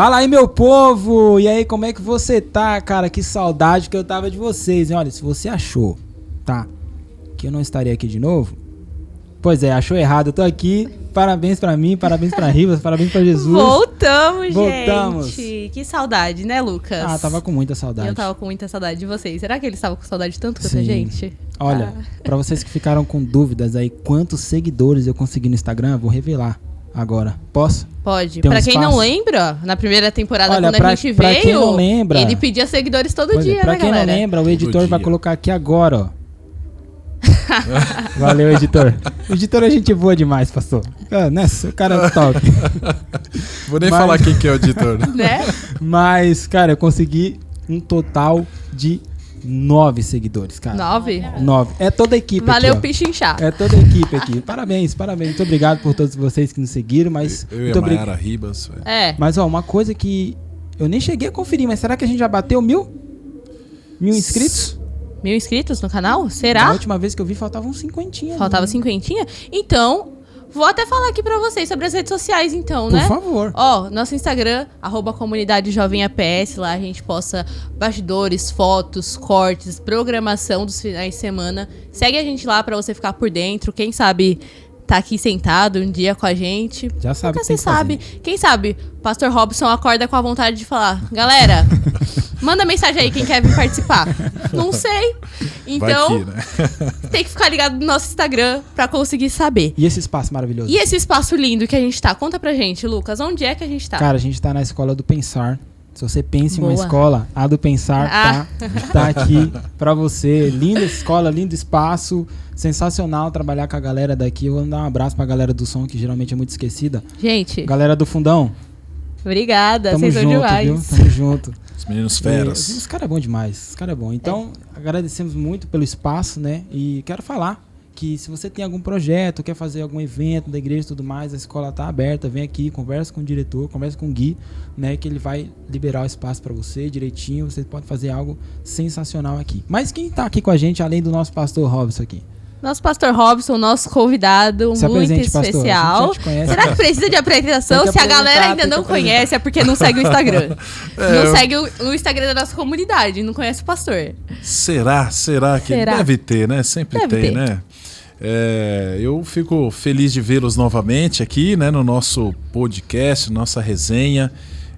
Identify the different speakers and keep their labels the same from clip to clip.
Speaker 1: Fala aí, meu povo! E aí, como é que você tá, cara? Que saudade que eu tava de vocês, hein? Olha, se você achou, tá, que eu não estaria aqui de novo, pois é, achou errado. Eu tô aqui, parabéns pra mim, parabéns pra Rivas, parabéns pra Jesus.
Speaker 2: Voltamos,
Speaker 1: Voltamos.
Speaker 2: gente! Que saudade, né, Lucas?
Speaker 1: Ah, tava com muita saudade.
Speaker 2: Eu tava com muita saudade de vocês. Será que eles estavam com saudade tanto quanto a
Speaker 1: Sim.
Speaker 2: gente?
Speaker 1: Olha, pra vocês que ficaram com dúvidas aí, quantos seguidores eu consegui no Instagram, eu vou revelar agora. Posso?
Speaker 2: Pode.
Speaker 1: Tem um
Speaker 2: Pra quem
Speaker 1: espaço?
Speaker 2: não lembra, na primeira temporada,
Speaker 1: Olha,
Speaker 2: quando a gente
Speaker 1: pra
Speaker 2: veio,
Speaker 1: quem não lembra,
Speaker 2: ele pedia seguidores todo
Speaker 1: pois é,
Speaker 2: dia,
Speaker 1: pra
Speaker 2: né,
Speaker 1: quem
Speaker 2: galera?
Speaker 1: não lembra, o editor
Speaker 3: Todo
Speaker 1: vai
Speaker 3: dia.
Speaker 1: colocar aqui agora, ó. Valeu, editor. O editor é gente boa demais, pastor. O cara é top.
Speaker 3: Vou nem
Speaker 1: Mas-
Speaker 3: falar quem que é o editor.
Speaker 2: Né?
Speaker 1: Mas, cara, eu consegui um total de 9 seguidores, cara.
Speaker 2: 9?
Speaker 1: 9. É toda a equipe
Speaker 2: Valeu,
Speaker 1: aqui, ó.
Speaker 2: Pichinchar.
Speaker 1: É toda a equipe aqui. Parabéns, parabéns. Muito obrigado por todos vocês que nos seguiram, mas...
Speaker 3: Eu e
Speaker 1: muito
Speaker 3: a
Speaker 1: obrigado.
Speaker 3: Mayara Ribas. velho.
Speaker 2: É.
Speaker 1: Mas, ó, uma coisa que eu nem cheguei a conferir, mas será que a gente já bateu 1.000? 1.000 inscritos?
Speaker 2: 1.000 inscritos no canal?
Speaker 1: Na
Speaker 2: Será?
Speaker 1: última vez que eu vi, faltavam 50.
Speaker 2: Faltava 50? Então, vou até falar aqui pra vocês sobre as redes sociais, então,
Speaker 1: Por
Speaker 2: né?
Speaker 1: favor.
Speaker 2: Ó, nosso Instagram, @comunidade jovem APS, lá a gente posta bastidores, fotos, cortes, programação dos finais de semana. Segue a gente lá pra você ficar por dentro, quem sabe tá aqui sentado um dia com a gente.
Speaker 1: Já sabe
Speaker 2: Nunca
Speaker 1: o que tem
Speaker 2: se
Speaker 1: que fazer.
Speaker 2: sabe. Quem sabe, Pastor Robson acorda com a vontade de falar, galera, manda mensagem aí quem quer vir participar. Não sei. Então,
Speaker 3: Vai que, né?
Speaker 2: tem que ficar ligado no nosso Instagram pra conseguir saber.
Speaker 1: E esse espaço maravilhoso?
Speaker 2: E esse espaço lindo que a gente tá? Conta pra gente, Lucas, onde é que a gente tá?
Speaker 1: Cara, a gente tá na Escola do Pensar. Se você pensa em uma
Speaker 2: Boa.
Speaker 1: escola, a do Pensar tá aqui pra você. Linda escola, lindo espaço. Sensacional trabalhar com a galera daqui. Eu vou dar um abraço pra galera do som, que geralmente é muito esquecida.
Speaker 2: Gente,
Speaker 1: Galera do Fundão,
Speaker 2: obrigada,
Speaker 1: tamo
Speaker 2: vocês são
Speaker 1: junto,
Speaker 2: demais.
Speaker 1: viu? Tamo junto.
Speaker 3: Os meninos feras.
Speaker 1: Esse cara é bom demais. Esse cara é bom. Então, agradecemos muito pelo espaço, né? E quero falar que se você tem algum projeto, quer fazer algum evento da igreja e tudo mais, a escola tá aberta, vem aqui, conversa com o diretor, conversa com o Gui, né? Que ele vai liberar o espaço pra você direitinho. Você pode fazer algo sensacional aqui. Mas quem tá aqui com a gente, além do nosso pastor Robson aqui?
Speaker 2: Nosso pastor Robson, nosso convidado
Speaker 1: Se
Speaker 2: muito
Speaker 1: apresente, pastor. A
Speaker 2: especial.
Speaker 1: gente já te conhece.
Speaker 2: Será que precisa de apresentação?
Speaker 1: Tem que
Speaker 2: Se a galera
Speaker 1: apresentar,
Speaker 2: ainda
Speaker 1: tem
Speaker 2: não
Speaker 1: que apresentar.
Speaker 2: conhece, é porque não segue o Instagram.
Speaker 3: É,
Speaker 2: Não segue o Instagram da nossa comunidade, não conhece o pastor.
Speaker 3: Será que
Speaker 2: Será?
Speaker 3: deve ter, né? Sempre
Speaker 2: Deve
Speaker 3: tem,
Speaker 2: ter.
Speaker 3: né? Eu fico feliz de vê-los novamente aqui, né? No nosso podcast, nossa resenha.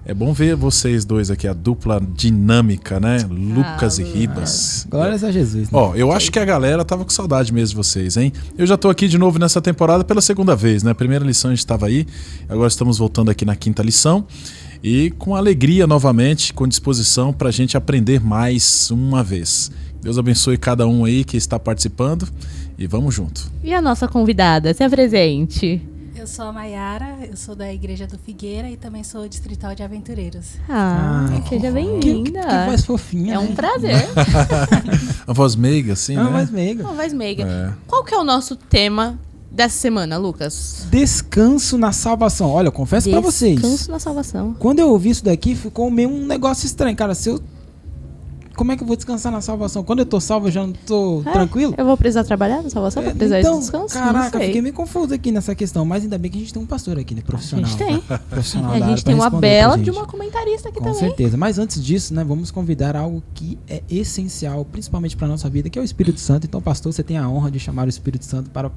Speaker 3: É bom ver vocês dois aqui, a dupla dinâmica, né? Lucas e Ribas.
Speaker 1: Glórias a Jesus, né?
Speaker 3: Ó, eu acho que a galera tava com saudade mesmo de vocês, hein? Eu já tô aqui de novo nessa temporada pela segunda vez, né? A primeira lição a gente tava aí, agora estamos voltando aqui na quinta lição. E com alegria novamente, com disposição pra gente aprender mais uma vez. Deus abençoe cada um aí que está participando e vamos junto.
Speaker 2: E a nossa convidada, se apresente.
Speaker 4: Eu sou a Mayara, eu sou da Igreja do Figueira e também sou distrital de Aventureiros.
Speaker 2: Seja
Speaker 1: Que
Speaker 2: bem-vinda.
Speaker 1: voz fofinha,
Speaker 2: É um
Speaker 1: né?
Speaker 2: prazer.
Speaker 3: A voz meiga, assim,
Speaker 1: É uma
Speaker 3: né?
Speaker 1: voz meiga.
Speaker 2: Uma voz meiga.
Speaker 3: É.
Speaker 2: Qual que é o nosso tema dessa semana, Lucas?
Speaker 1: Descanso na salvação. Olha, eu confesso pra vocês.
Speaker 2: Descanso na salvação.
Speaker 1: Quando eu ouvi isso daqui, ficou meio um negócio estranho. Cara, se eu... Como é que eu vou descansar na salvação? Quando eu tô salvo, eu já não tô tranquilo?
Speaker 2: Eu vou precisar trabalhar na salvação pra precisar
Speaker 1: Então,
Speaker 2: de descanso?
Speaker 1: caraca,
Speaker 2: Não sei.
Speaker 1: fiquei meio confuso aqui nessa questão. Mas ainda bem que a gente tem um pastor aqui, né?
Speaker 2: A
Speaker 1: Profissional.
Speaker 2: gente tem.
Speaker 1: Profissional
Speaker 2: A
Speaker 1: da
Speaker 2: gente
Speaker 1: área
Speaker 2: tem
Speaker 1: pra
Speaker 2: uma
Speaker 1: responder
Speaker 2: bela
Speaker 1: pra
Speaker 2: de
Speaker 1: gente.
Speaker 2: uma comentarista aqui
Speaker 1: Com
Speaker 2: também.
Speaker 1: certeza. Mas antes disso, né, vamos convidar algo que é essencial, principalmente para nossa vida, que é o Espírito Santo. Então, pastor, você tem a honra de chamar o Espírito Santo para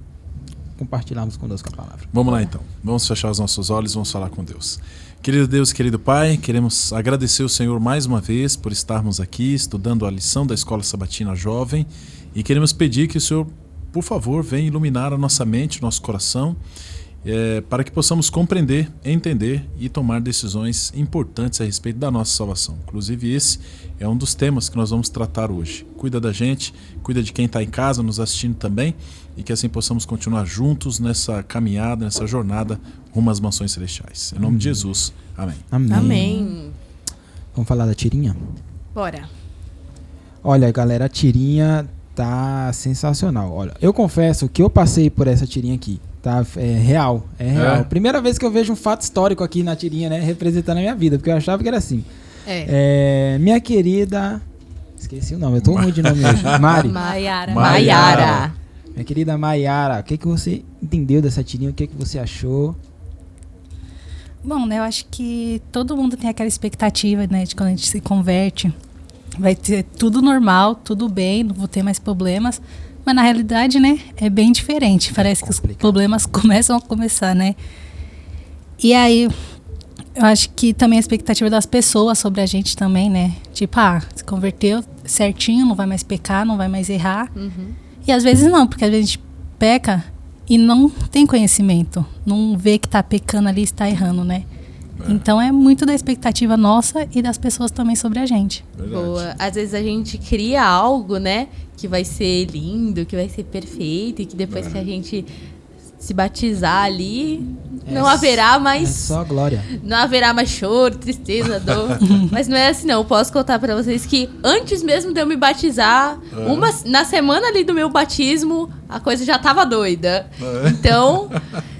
Speaker 1: compartilharmos conosco a palavra.
Speaker 3: Vamos lá então, vamos fechar os nossos olhos, vamos falar com Deus. Querido Deus, querido Pai, queremos agradecer o Senhor mais uma vez por estarmos aqui estudando a lição da Escola Sabatina Jovem e queremos pedir que o Senhor, por favor, venha iluminar a nossa mente, o nosso coração, para que possamos compreender, entender e tomar decisões importantes a respeito da nossa salvação. Inclusive esse é um dos temas que nós vamos tratar hoje. Cuida da gente, cuida de quem está em casa, nos assistindo também, e que assim possamos continuar juntos nessa caminhada, nessa jornada rumo às mansões celestiais. Em nome de Jesus, amém.
Speaker 1: Amém.
Speaker 2: Amém.
Speaker 1: Vamos falar da tirinha?
Speaker 2: Bora.
Speaker 1: Olha, galera, a tirinha tá sensacional. Olha, eu confesso que eu passei por essa tirinha aqui. Tá? É real. Primeira vez que eu vejo um fato histórico aqui na tirinha, né? Representando a minha vida, porque eu achava que era assim. Minha querida... Esqueci o nome, eu tô ruim de nome hoje.
Speaker 4: Mayara.
Speaker 2: Mayara.
Speaker 1: Minha querida Mayara, o que você entendeu dessa tirinha? O que você achou?
Speaker 4: Bom, né, eu acho que todo mundo tem aquela expectativa, né, de quando a gente se converte, vai ter tudo normal, tudo bem, não vou ter mais problemas. Mas na realidade, né, é bem diferente. Parece que os problemas começam a começar, né? E aí, eu acho que também a expectativa das pessoas sobre a gente também, né? Tipo, se converteu certinho, não vai mais pecar, não vai mais errar. E às vezes não, porque às vezes a gente peca e não tem conhecimento. Não vê que tá pecando ali e está errando, né? Então é muito da expectativa nossa e das pessoas também sobre a gente.
Speaker 3: Verdade.
Speaker 2: Boa. Às vezes a gente cria algo, né? Que vai ser lindo, que vai ser perfeito. E que depois que a gente se batizar ali, não haverá mais...
Speaker 1: É só glória.
Speaker 2: Não haverá mais choro, tristeza, dor. Mas não é assim, não. Eu posso contar pra vocês que antes mesmo de eu me batizar, na semana ali do meu batismo, a coisa já tava doida. Então,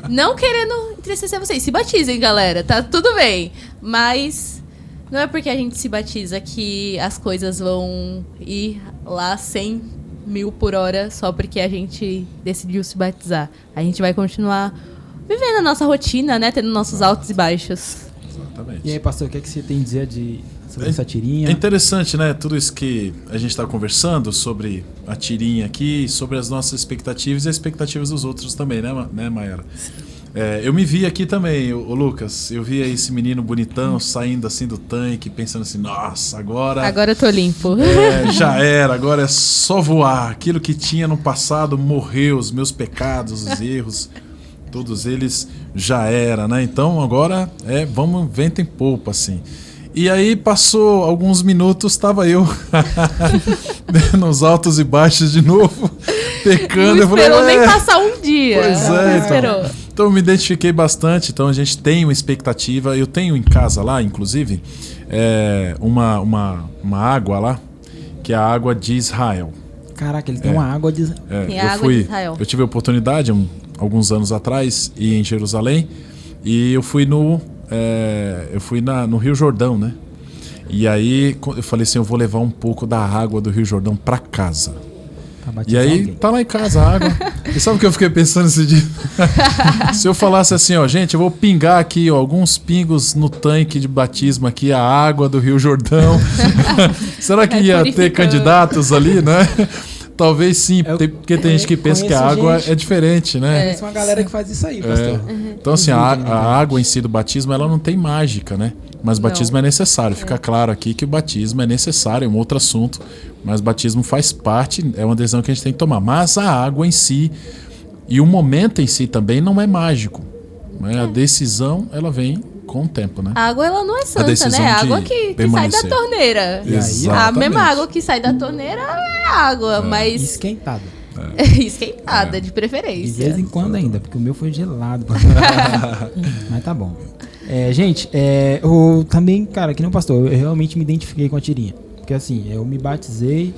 Speaker 2: não querendo entristecer vocês. Se batizem, galera. Tá tudo bem. Mas não é porque a gente se batiza que as coisas vão ir lá 100 mil por hora só porque a gente decidiu se batizar. A gente vai continuar vivendo a nossa rotina, né? Tendo nossos altos e baixos.
Speaker 3: Exatamente.
Speaker 1: E aí, pastor, o que você tem a dizer sobre essa tirinha?
Speaker 3: É interessante, né? Tudo isso que a gente está conversando sobre a tirinha aqui, sobre as nossas expectativas e as expectativas dos outros também, né, Mayara? Eu me vi aqui também, o Lucas. Eu vi esse menino bonitão saindo assim do tanque, pensando assim, nossa, agora
Speaker 2: eu tô limpo.
Speaker 3: já era, agora é só voar. Aquilo que tinha no passado morreu, os meus pecados, os erros, todos eles já era, né? Então agora vamos, vento em polpa, assim. E aí passou alguns minutos, estava eu nos altos e baixos de novo, pecando.
Speaker 2: Não esperou nem passar um dia.
Speaker 3: Pois é, então eu me identifiquei bastante. Então a gente tem uma expectativa. Eu tenho em casa lá, inclusive, uma água lá, que é a água de Israel.
Speaker 1: Caraca, ele tem uma água de...
Speaker 2: Tem a água de Israel.
Speaker 3: Eu tive a oportunidade, alguns anos atrás, ir em Jerusalém, e eu fui no Rio Jordão, né? E aí eu falei assim, eu vou levar um pouco da água do Rio Jordão pra casa. E aí tá lá em casa a água. E sabe o que eu fiquei pensando esse dia? Se eu falasse assim, ó, gente, eu vou pingar aqui, ó, alguns pingos no tanque de batismo aqui, a água do Rio Jordão. Será que ia ter candidatos ali, né? Talvez sim, porque tem gente que pensa que a água é diferente, né?
Speaker 1: Conheço uma galera que faz isso aí, pastor.
Speaker 3: Então, assim, a água em si do batismo, ela não tem mágica, né? Mas o batismo é necessário. Fica claro aqui que o batismo é necessário, é um outro assunto. Mas o batismo faz parte, é uma decisão que a gente tem que tomar. Mas a água em si e o momento em si também não é mágico. Né? A decisão, ela vem com o tempo, né?
Speaker 2: A água, ela não é santa, né? A água que sai da torneira.
Speaker 3: Exatamente.
Speaker 2: A mesma água que sai da torneira é água, mas...
Speaker 1: Esquentada.
Speaker 2: Esquentada, de preferência.
Speaker 1: De vez em quando ainda, porque o meu foi gelado. Mas tá bom. Gente, eu também, cara, que nem o pastor, eu realmente me identifiquei com a tirinha. Porque assim, eu me batizei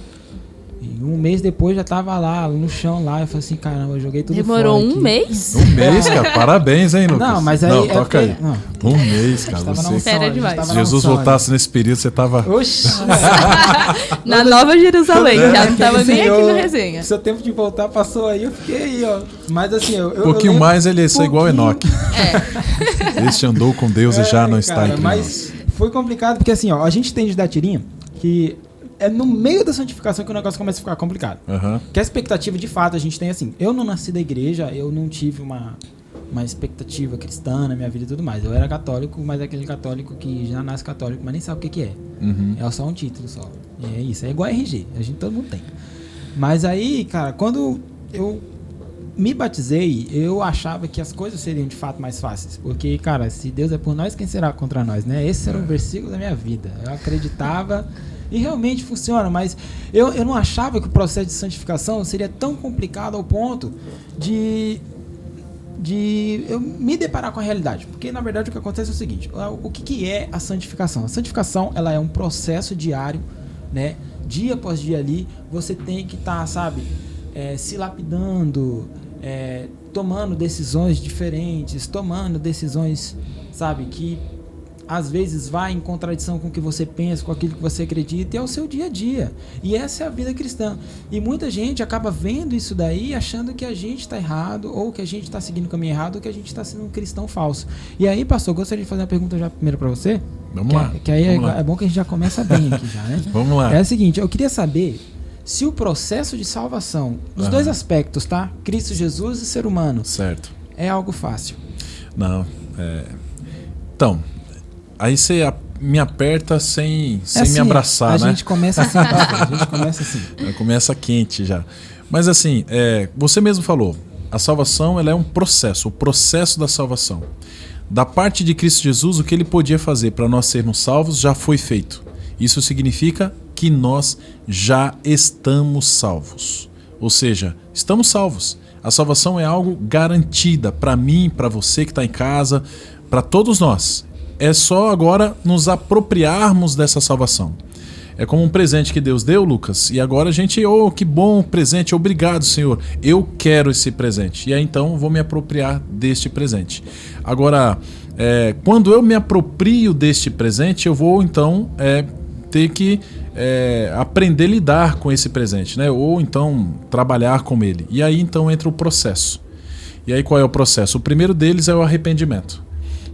Speaker 1: e um mês depois já tava lá no chão lá. Eu falei assim, caramba, eu joguei tudo
Speaker 2: Demorou
Speaker 1: fora.
Speaker 2: Um mês?
Speaker 3: Um mês, cara. Parabéns, hein, Lucas?
Speaker 1: Não, mas aí...
Speaker 3: Não, toca aí.
Speaker 1: Não.
Speaker 3: Um mês, cara.
Speaker 2: Sério demais.
Speaker 3: Se Jesus voltasse nesse período, você tava...
Speaker 1: Oxi!
Speaker 2: Na Nova Jerusalém, já não tava nem aqui no resenha.
Speaker 1: Seu tempo de voltar passou aí, eu fiquei aí, ó. Mas assim,
Speaker 3: Um pouquinho mais, ele ia ser igual Enoque.
Speaker 2: É.
Speaker 3: Este andou com Deus e já não está entre
Speaker 1: mas
Speaker 3: nós.
Speaker 1: foi complicado, porque assim, ó, a gente tem de dar tirinha que é no meio da santificação que o negócio começa a ficar complicado. Que a expectativa, de fato, a gente tem assim, eu não nasci da igreja, eu não tive uma expectativa cristã na minha vida e tudo mais. Eu era católico, mas é aquele católico que já nasce católico, mas nem sabe o que é. É só um título só. É isso, é igual a RG, todo mundo tem. Mas aí, cara, quando eu me batizei, eu achava que as coisas seriam de fato mais fáceis. Porque, cara, se Deus é por nós, quem será contra nós, né? Esse era um versículo da minha vida. Eu acreditava e realmente funciona, mas eu não achava que o processo de santificação seria tão complicado ao ponto de eu me deparar com a realidade. Porque, na verdade, o que acontece é o seguinte, o que é a santificação? A santificação, ela é um processo diário, né? Dia após dia ali, você tem que estar, sabe, se lapidando, tomando decisões diferentes, tomando decisões, sabe, que às vezes vai em contradição com o que você pensa, com aquilo que você acredita, e é o seu dia a dia. E essa é a vida cristã. E muita gente acaba vendo isso daí, achando que a gente está errado, ou que a gente está seguindo o caminho errado, ou que a gente está sendo um cristão falso. E aí, pastor, eu gostaria de fazer uma pergunta já primeiro para você.
Speaker 3: Vamos lá.
Speaker 1: Que aí
Speaker 3: Vamos lá.
Speaker 1: é bom que a gente já começa bem aqui já, né?
Speaker 3: Vamos lá.
Speaker 1: É o seguinte, eu queria saber se o processo de salvação, nos dois aspectos, tá? Cristo Jesus e ser humano,
Speaker 3: Certo.
Speaker 1: é algo fácil.
Speaker 3: Não. Então, aí você me aperta sem
Speaker 1: assim,
Speaker 3: me abraçar,
Speaker 1: a
Speaker 3: né?
Speaker 1: gente começa assim, pastor, a gente começa assim.
Speaker 3: Começa quente já. Mas assim, você mesmo falou, a salvação ela é um processo, o processo da salvação. Da parte de Cristo Jesus, o que ele podia fazer para nós sermos salvos já foi feito. Isso significa que nós já estamos salvos. Ou seja, estamos salvos. A salvação é algo garantida para mim, para você que está em casa, para todos nós. É só agora nos apropriarmos dessa salvação. É como um presente que Deus deu, Lucas, e agora a gente, que bom presente, obrigado, Senhor, eu quero esse presente. E aí então vou me apropriar deste presente. Agora, quando eu me aproprio deste presente, eu vou então ter que aprender a lidar com esse presente, né? Ou então trabalhar com ele. E aí então entra o processo. E aí qual é o processo? O primeiro deles é o arrependimento.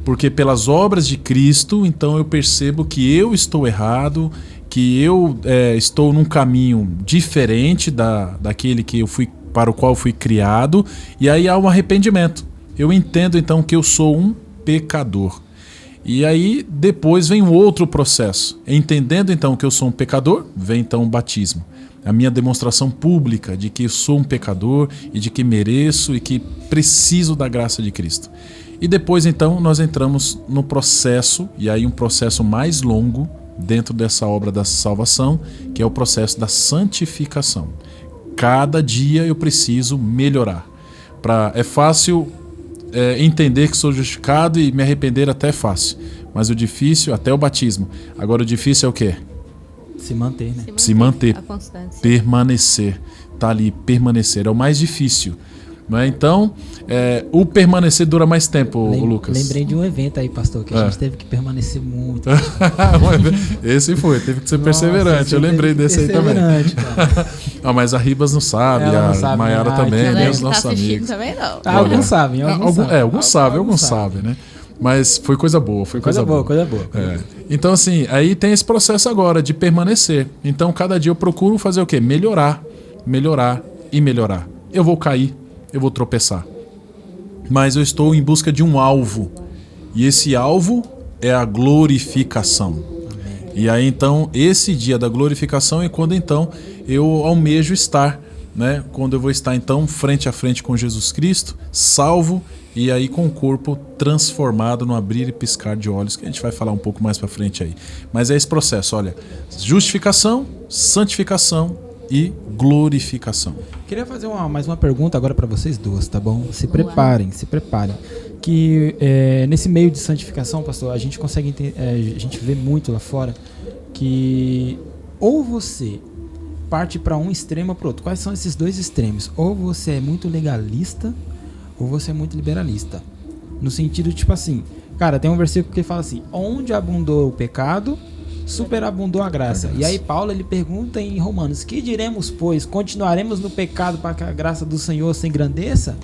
Speaker 3: Porque pelas obras de Cristo, então eu percebo que eu estou errado, que eu estou num caminho diferente daquele que eu fui, para o qual eu fui criado, e aí há um arrependimento. Eu entendo então que eu sou um pecador. E aí depois vem um outro processo. Entendendo então que eu sou um pecador, vem então o batismo. A minha demonstração pública de que eu sou um pecador e de que mereço e que preciso da graça de Cristo. E depois então nós entramos no processo, e aí um processo mais longo dentro dessa obra da salvação, que é o processo da santificação. Cada dia eu preciso melhorar. É fácil entender que sou justificado e me arrepender até é fácil, mas o difícil, até o batismo. Agora o difícil é o quê?
Speaker 1: Se manter, né?
Speaker 3: Se manter,
Speaker 2: a constância.
Speaker 3: permanecer, tá ali, permanecer é o mais difícil. Né? Então, o permanecer dura mais tempo, Lucas.
Speaker 1: Lembrei de um evento aí, pastor, que a gente teve que permanecer muito.
Speaker 3: Esse teve que ser perseverante. Eu lembrei desse aí também. Mas a Ribas não sabe, a Mayara também, né? Os nossos amigos.
Speaker 2: Também não.
Speaker 1: Alguns sabem,
Speaker 3: alguns sabem, né? Mas foi coisa boa,
Speaker 1: coisa boa.
Speaker 3: Então, assim, aí tem esse processo agora de permanecer. Então, cada dia eu procuro fazer o quê? Melhorar e melhorar. Eu vou cair, eu vou tropeçar. Mas eu estou em busca de um alvo. E esse alvo é a glorificação. Amém. E aí, então, esse dia da glorificação é quando, então, eu almejo estar, né? Quando eu vou estar, então, frente a frente com Jesus Cristo, salvo, e aí com o corpo transformado no abrir e piscar de olhos, que a gente vai falar um pouco mais pra frente aí. Mas é esse processo, olha, justificação, santificação e glorificação.
Speaker 1: Queria fazer mais uma pergunta agora para vocês duas, tá bom? Se preparem. Que nesse meio de santificação, pastor, a gente consegue a gente vê muito lá fora que ou você parte para um extremo ou para outro. Quais são esses dois extremos? Ou você é muito legalista ou você é muito liberalista. No sentido, tipo assim, cara, tem um versículo que fala assim: onde abundou o pecado, superabundou a graça. E aí Paulo, ele pergunta em Romanos: que diremos, pois? Continuaremos no pecado para que a graça do Senhor se engrandeça?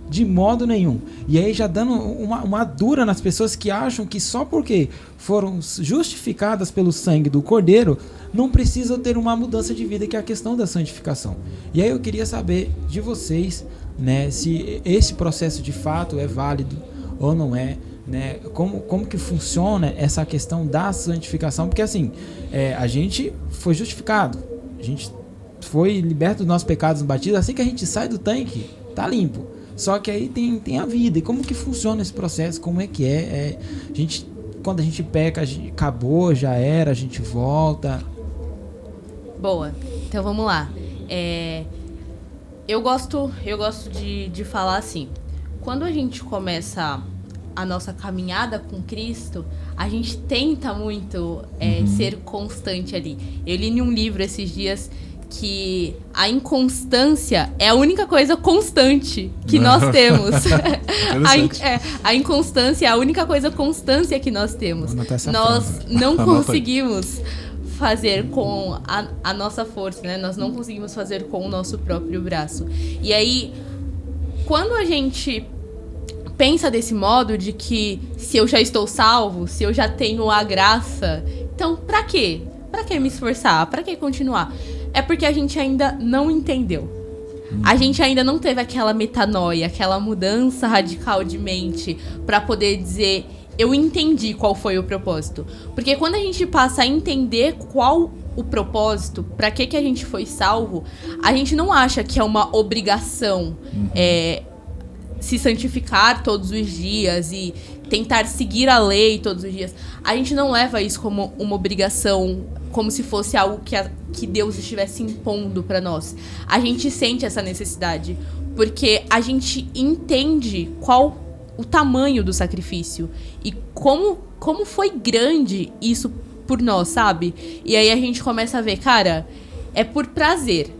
Speaker 1: De modo nenhum. E aí já dando uma dura nas pessoas que acham que só porque foram justificadas pelo sangue do Cordeiro, não precisam ter uma mudança de vida, que é a questão da santificação. E aí eu queria saber de vocês, né, se esse processo de fato é válido ou não é, né? Como que funciona essa questão da santificação? Porque assim, a gente foi justificado, a gente foi liberto dos nossos pecados no batismo. Assim que a gente sai do tanque, tá limpo. Só que aí tem a vida. E como que funciona esse processo? Como é que quando a gente peca, acabou, já era, a gente volta.
Speaker 2: Boa. Então vamos lá. Eu gosto de falar assim: quando a gente começa a nossa caminhada com Cristo, a gente tenta muito ser constante ali. Eu li em um livro esses dias que a inconstância é a única coisa constante que nós temos. A inconstância é a única coisa constante que nós temos. Nós não conseguimos fazer com a nossa força, né? Nós não conseguimos fazer com o nosso próprio braço. E aí, quando a gente pensa desse modo de que se eu já estou salvo, se eu já tenho a graça, então pra quê? Pra que me esforçar? Pra que continuar? É porque a gente ainda não entendeu. A gente ainda não teve aquela metanoia, aquela mudança radical de mente pra poder dizer, eu entendi qual foi o propósito. Porque quando a gente passa a entender qual o propósito, pra que a gente foi salvo, a gente não acha que é uma obrigação se santificar todos os dias e tentar seguir a lei todos os dias. A gente não leva isso como uma obrigação, como se fosse algo que Deus estivesse impondo pra nós. A gente sente essa necessidade, porque a gente entende qual o tamanho do sacrifício e como foi grande isso por nós, sabe? E aí a gente começa a ver, cara, é por prazer,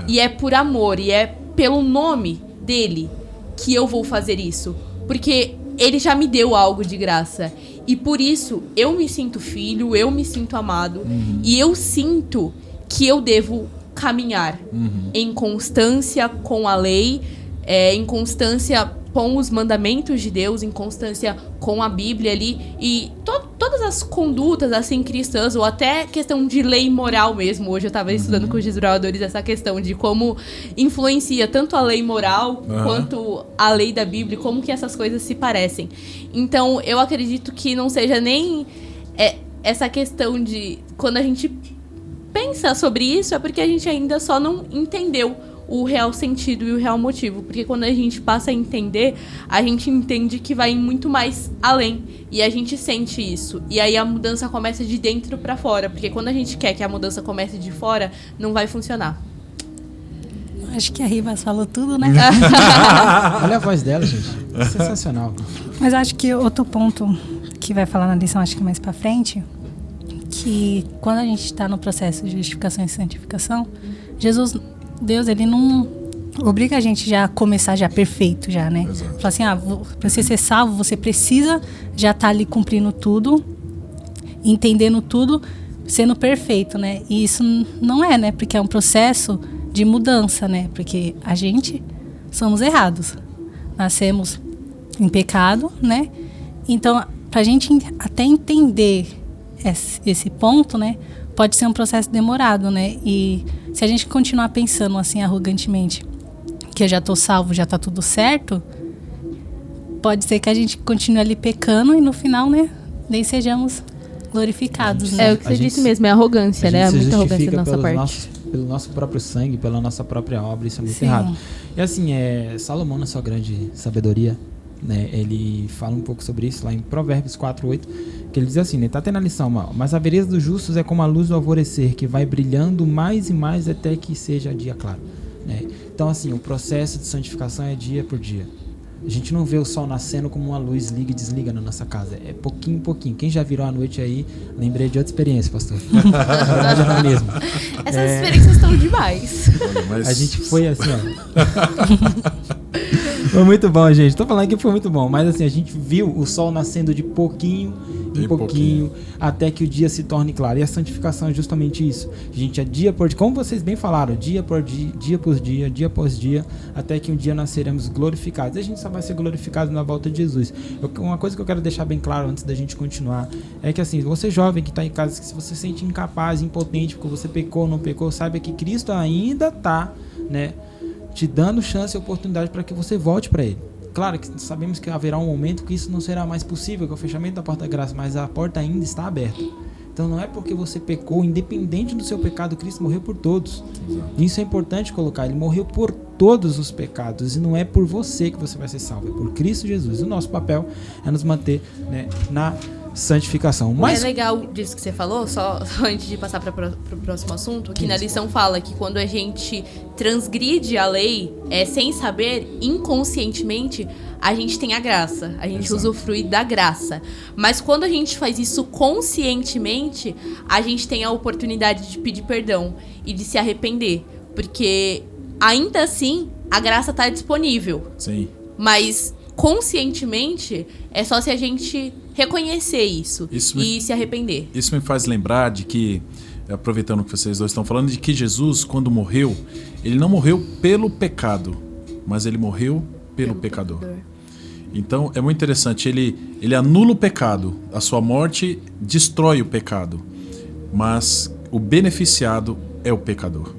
Speaker 2: e é por amor, e é pelo nome dele que eu vou fazer isso, porque ele já me deu algo de graça. E por isso, eu me sinto filho, eu me sinto amado. E eu sinto que eu devo caminhar em constância com a lei, em constância com os mandamentos de Deus, em constância com a Bíblia ali. E todas as condutas, assim, cristãs, ou até questão de lei moral mesmo. Hoje eu estava estudando com os desbravadores essa questão de como influencia tanto a lei moral quanto a lei da Bíblia, como que essas coisas se parecem. Então, eu acredito que não seja nem essa questão de... Quando a gente pensa sobre isso, é porque a gente ainda só não entendeu o real sentido e o real motivo. Porque quando a gente passa a entender, a gente entende que vai muito mais além. E a gente sente isso. E aí a mudança começa de dentro pra fora. Porque quando a gente quer que a mudança comece de fora, não vai funcionar.
Speaker 4: Acho que a Ribas falou tudo, né?
Speaker 1: Olha a voz dela, gente. Sensacional.
Speaker 4: Mas acho que outro ponto que vai falar na lição, acho que mais pra frente, que quando a gente está no processo de justificação e santificação, Deus, ele não obriga a gente já a começar já perfeito, já, né?
Speaker 3: Exato.
Speaker 4: Fala assim, pra você ser salvo, você precisa já estar ali cumprindo tudo, entendendo tudo, sendo perfeito, né? E isso não é, né? Porque é um processo de mudança, né? Porque a gente somos errados. Nascemos em pecado, né? Então, pra gente até entender esse ponto, né? Pode ser um processo demorado, né? E se a gente continuar pensando assim arrogantemente que eu já tô salvo, já tá tudo certo, pode ser que a gente continue ali pecando e no final, né, nem sejamos glorificados, né?
Speaker 2: É o que você disse mesmo, é arrogância, né? É muita arrogância da nossa parte.
Speaker 1: Pelo nosso próprio sangue, pela nossa própria obra, isso é muito
Speaker 4: Sim.
Speaker 1: errado. E assim, Salomão, na sua grande sabedoria, né, ele fala um pouco sobre isso lá em Provérbios 4:8, que ele diz assim, né, tá tendo a lição, mas a vereda dos justos é como a luz do alvorecer, que vai brilhando mais e mais até que seja dia claro, né? Então assim, o processo de santificação é dia por dia. A gente não vê o sol nascendo como uma luz liga e desliga na nossa casa. É pouquinho em pouquinho. Quem já virou à noite aí, lembrei de outra experiência, pastor. Na verdade, não é mesmo.
Speaker 2: Essas experiências estão demais.
Speaker 3: Mas...
Speaker 1: A gente foi assim, ó. Foi muito bom, gente. Tô falando que foi muito bom. Mas assim, a gente viu o sol nascendo de pouquinho em pouquinho, até que o dia se torne claro. E a santificação é justamente isso. A gente é dia por dia, como vocês bem falaram, dia por dia, dia após dia, até que um dia nós seremos glorificados. E a gente só vai ser glorificado na volta de Jesus. Uma coisa que eu quero deixar bem claro antes da gente continuar é que assim, você jovem que está em casa, que se você se sente incapaz, impotente, porque você pecou ou não pecou, saiba que Cristo ainda está, né, te dando chance e oportunidade para que você volte para Ele. Claro que sabemos que haverá um momento que isso não será mais possível, que é o fechamento da porta da graça, mas a porta ainda está aberta. Então não é porque você pecou, independente do seu pecado, Cristo morreu por todos. Isso é importante colocar, Ele morreu por todos os pecados e não é por você que você vai ser salvo, é por Cristo Jesus. O nosso papel é nos manter, né, na santificação. Mas
Speaker 2: É legal disso que você falou, só antes de passar para o próximo assunto, que na lição fala que quando a gente transgride a lei sem saber, inconscientemente, a gente tem a graça, a gente usufrui da graça. Mas quando a gente faz isso conscientemente, a gente tem a oportunidade de pedir perdão e de se arrepender. Porque ainda assim, a graça está disponível.
Speaker 3: Sim.
Speaker 2: Mas conscientemente, é só se a gente reconhecer isso e se arrepender.
Speaker 3: Isso me faz lembrar de que, aproveitando que vocês dois estão falando, de que Jesus, quando morreu, ele não morreu pelo pecado, mas ele morreu pelo pecador. Então, é muito interessante, ele anula o pecado, a sua morte destrói o pecado, mas o beneficiado é o pecador.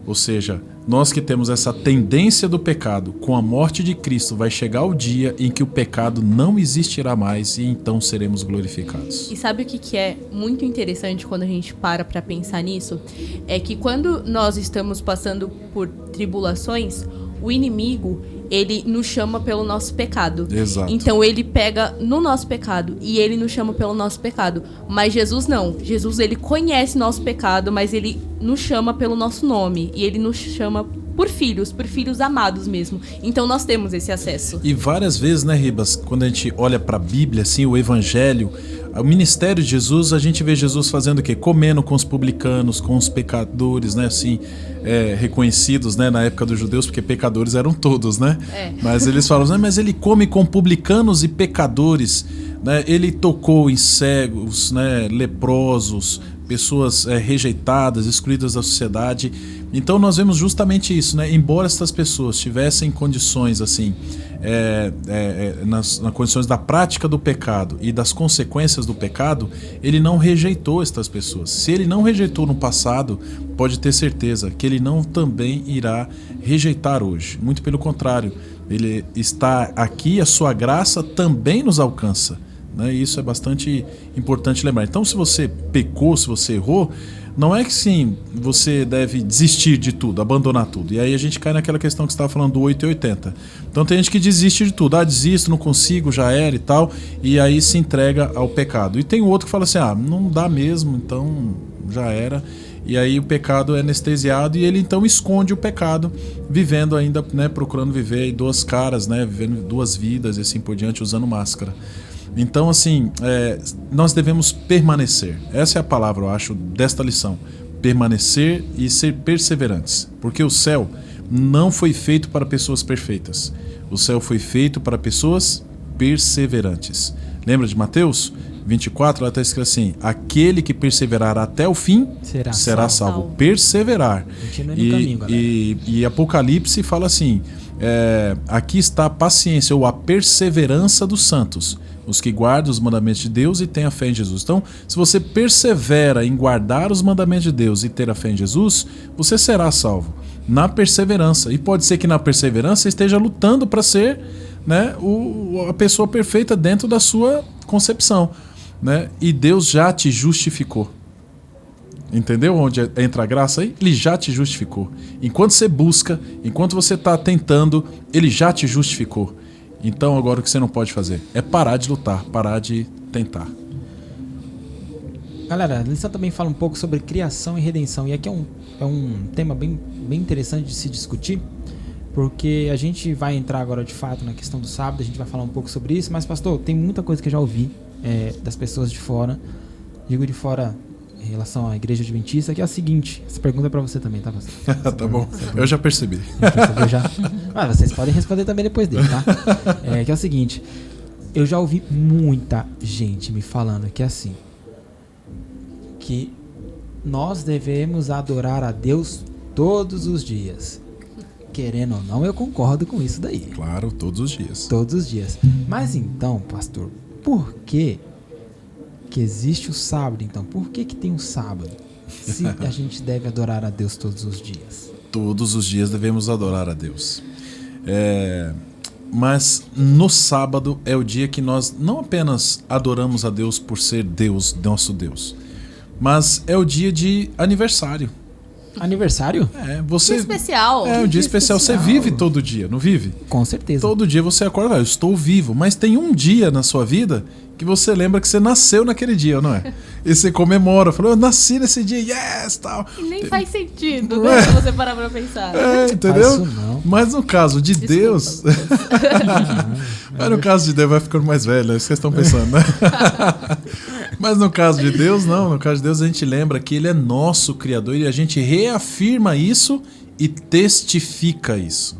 Speaker 3: Ou seja, nós que temos essa tendência do pecado, com a morte de Cristo vai chegar o dia em que o pecado não existirá mais e então seremos glorificados.
Speaker 2: E sabe o que é muito interessante quando a gente para pensar nisso? É que quando nós estamos passando por tribulações, o inimigo, ele nos chama pelo nosso pecado.
Speaker 3: Exato.
Speaker 2: Então ele pega no nosso pecado e ele nos chama pelo nosso pecado. Mas Jesus não. Jesus, ele conhece nosso pecado, mas ele nos chama pelo nosso nome. E ele nos chama por filhos amados mesmo. Então nós temos esse acesso.
Speaker 3: E várias vezes, né, Ribas, quando a gente olha para a Bíblia, assim, o Evangelho, o ministério de Jesus, a gente vê Jesus fazendo o quê? Comendo com os publicanos, com os pecadores, né, assim, reconhecidos, né, na época dos judeus, porque pecadores eram todos, né? Mas eles falam, né, mas ele come com publicanos e pecadores, né? Ele tocou em cegos, né, leprosos, pessoas rejeitadas, excluídas da sociedade. Então nós vemos justamente isso, né? Embora estas pessoas tivessem condições assim, nas condições da prática do pecado e das consequências do pecado, ele não rejeitou estas pessoas. Se ele não rejeitou no passado, pode ter certeza que ele não também irá rejeitar hoje. Muito pelo contrário, ele está aqui, a sua graça também nos alcança. Né? E isso é bastante importante lembrar. Então, se você pecou, se você errou, não é que sim, você deve desistir de tudo, abandonar tudo. E aí a gente cai naquela questão que você estava falando do 880. Então tem gente que desiste de tudo. Desisto, não consigo, já era e tal. E aí se entrega ao pecado. E tem outro que fala assim, não dá mesmo, então já era. E aí o pecado é anestesiado e ele então esconde o pecado, vivendo ainda, né, procurando viver duas caras, né, vivendo duas vidas e assim por diante, usando máscara. Então, assim, nós devemos permanecer. Essa é a palavra, eu acho, desta lição. Permanecer e ser perseverantes. Porque o céu não foi feito para pessoas perfeitas. O céu foi feito para pessoas perseverantes. Lembra de Mateus 24? Lá está escrito assim, aquele que perseverar até o fim será salvo. Perseverar.
Speaker 1: Continua no caminho, galera.
Speaker 3: E Apocalipse fala assim, aqui está a paciência ou a perseverança dos santos, os que guardam os mandamentos de Deus e têm a fé em Jesus. Então, se você persevera em guardar os mandamentos de Deus e ter a fé em Jesus, você será salvo na perseverança. E pode ser que na perseverança você esteja lutando para ser, né, a pessoa perfeita dentro da sua concepção, né? E Deus já te justificou. Entendeu onde entra a graça aí? Ele já te justificou. Enquanto você busca, enquanto você está tentando, ele já te justificou. Então agora o que você não pode fazer é parar de lutar, parar de tentar.
Speaker 1: Galera, a lição também fala um pouco sobre criação e redenção. E aqui é um tema bem interessante de se discutir, porque a gente vai entrar agora de fato na questão do sábado, a gente vai falar um pouco sobre isso, mas pastor, tem muita coisa que eu já ouvi das pessoas de fora, digo de fora em relação à igreja adventista, que é a seguinte, essa pergunta é pra você também, tá, pastor?
Speaker 3: Tá bom, eu já percebi.
Speaker 1: Percebeu já? Mas vocês podem responder também depois dele, tá? Que é o seguinte, eu já ouvi muita gente me falando que é assim, que nós devemos adorar a Deus todos os dias. Querendo ou não, eu concordo com isso daí.
Speaker 3: Claro, todos os dias.
Speaker 1: Todos os dias. Mas então, pastor, por que existe o sábado, então? Por que tem um sábado? Se a gente deve adorar a Deus todos os dias.
Speaker 3: Todos os dias devemos adorar a Deus. Mas no sábado é o dia que nós não apenas adoramos a Deus por ser Deus, nosso Deus, mas é o dia de aniversário.
Speaker 1: Aniversário?
Speaker 3: Você...
Speaker 2: Dia especial.
Speaker 3: Um dia especial. Você vive todo dia, não vive?
Speaker 1: Com certeza.
Speaker 3: Todo dia você acorda, eu estou vivo. Mas tem um dia na sua vida que você lembra que você nasceu naquele dia, não é? E você comemora, falou, eu nasci nesse dia, yes, tal.
Speaker 2: E nem faz sentido, né? Se você parar pra pensar.
Speaker 3: Entendeu?
Speaker 1: Faz isso não.
Speaker 3: Mas no caso de Deus... Mas no caso de Deus vai ficando mais velho, é isso que vocês estão pensando, né? Mas no caso de Deus, não. No caso de Deus a gente lembra que Ele é nosso Criador e a gente reafirma isso e testifica isso.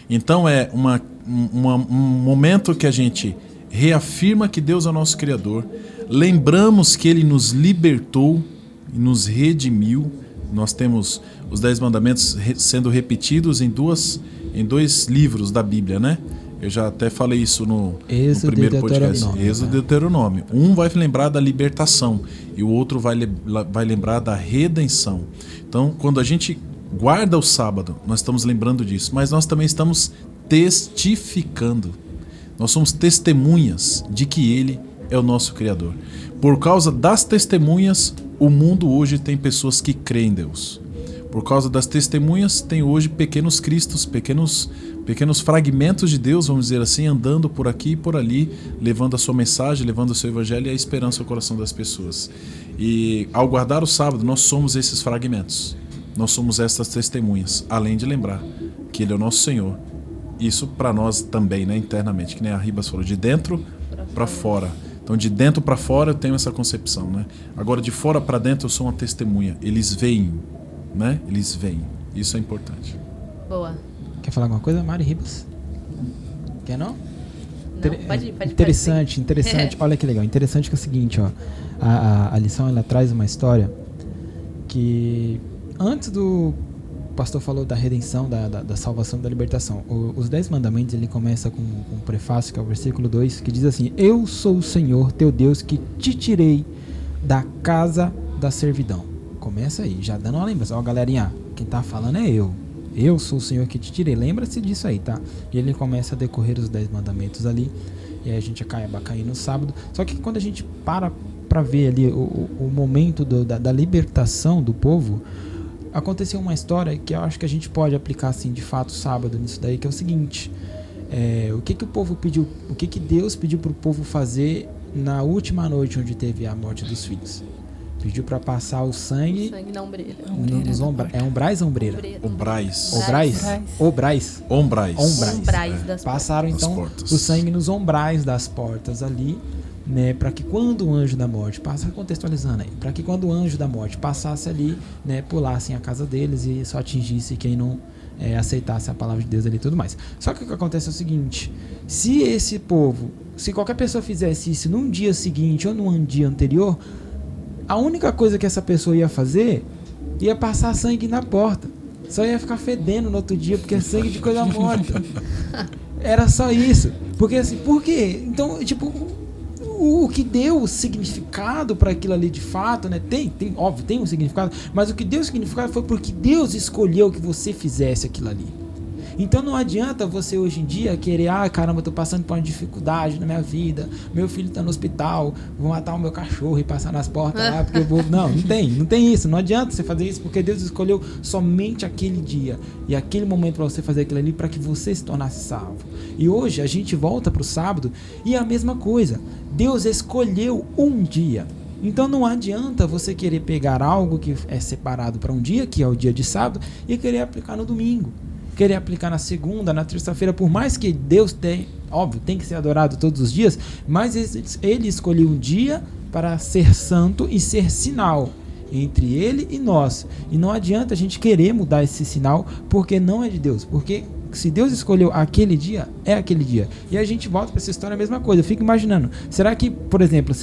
Speaker 3: Então é um momento que a gente reafirma que Deus é o nosso Criador, lembramos que Ele nos libertou e nos redimiu. Nós temos os 10 mandamentos sendo repetidos em dois livros da Bíblia, né? Eu já até falei isso no primeiro podcast. Êxodo e Deuteronômio. Um vai lembrar da libertação e o outro vai lembrar da redenção. Então, quando a gente guarda o sábado, nós estamos lembrando disso, mas nós também estamos testificando. Nós somos testemunhas de que Ele é o nosso Criador. Por causa das testemunhas, o mundo hoje tem pessoas que creem em Deus. Por causa das testemunhas, tem hoje pequenos cristos, pequenos fragmentos de Deus, vamos dizer assim, andando por aqui e por ali, levando a sua mensagem, levando o seu evangelho e a esperança ao coração das pessoas. E ao guardar o sábado, nós somos esses fragmentos. Nós somos essas testemunhas, além de lembrar que Ele é o nosso Senhor. Isso para nós também, né, internamente, que nem a Ribas falou, de dentro para fora. Então, de dentro para fora eu tenho essa concepção, né? Agora, de fora para dentro eu sou uma testemunha. Eles veem, né? Eles veem. Isso é importante.
Speaker 2: Boa.
Speaker 1: Quer falar alguma coisa, Mari Ribas? Quer não?
Speaker 2: Não, pode.
Speaker 1: Interessante. Olha que legal. Interessante que é o seguinte, ó. A lição, ela traz uma história que antes do pastor falou da redenção, da salvação, da libertação. Os 10 mandamentos, ele começa com um prefácio, que é o versículo 2, que diz assim: Eu sou o Senhor, teu Deus, que te tirei da casa da servidão. Começa aí, já dando uma lembrança. Ó, galerinha, quem tá falando é eu. Eu sou o Senhor que te tirei. Lembra-se disso aí, tá? E ele começa a decorrer os 10 mandamentos ali. E aí a gente acaba caindo no sábado. Só que quando a gente para ver ali o momento da libertação do povo, aconteceu uma história que eu acho que a gente pode aplicar assim, de fato, sábado nisso daí, que é o seguinte. O que o povo pediu, o que Deus pediu para o povo fazer na última noite onde teve a morte dos filhos? Pediu para passar o sangue
Speaker 2: na ombreira.
Speaker 1: É umbrais ou ombreira?
Speaker 3: Ombrais.
Speaker 2: Das
Speaker 1: Passaram então o sangue nos ombrais das portas ali, né, para que quando o anjo da morte passa, contextualizando aí, para que quando o anjo da morte passasse ali, né, pulassem a casa deles e só atingisse quem não aceitasse a palavra de Deus ali e tudo mais. Só que o que acontece é o seguinte: se esse povo, se qualquer pessoa fizesse isso num dia seguinte ou num dia anterior, a única coisa que essa pessoa ia fazer ia passar sangue na porta. Só ia ficar fedendo no outro dia, porque é sangue de coisa morta. Era só isso. Porque assim, por quê? Então, tipo, o que deu significado para aquilo ali de fato, né? Óbvio, tem um significado, mas o que deu significado foi porque Deus escolheu que você fizesse aquilo ali. Então não adianta você hoje em dia querer, caramba, eu tô passando por uma dificuldade na minha vida, meu filho tá no hospital, vou matar o meu cachorro e passar nas portas lá, porque eu vou... Não tem isso, não adianta você fazer isso, porque Deus escolheu somente aquele dia e aquele momento para você fazer aquilo ali, para que você se tornasse salvo. E hoje a gente volta pro sábado e é a mesma coisa, Deus escolheu um dia. Então não adianta você querer pegar algo que é separado para um dia, que é o dia de sábado, e querer aplicar no domingo. Querer aplicar na segunda, na terça-feira, por mais que Deus tem que ser adorado todos os dias, mas Ele escolheu um dia para ser santo e ser sinal entre Ele e nós. E não adianta a gente querer mudar esse sinal, porque não é de Deus, porque se Deus escolheu aquele dia, é aquele dia. E a gente volta para essa história a mesma coisa. Eu fico imaginando, será que, por exemplo,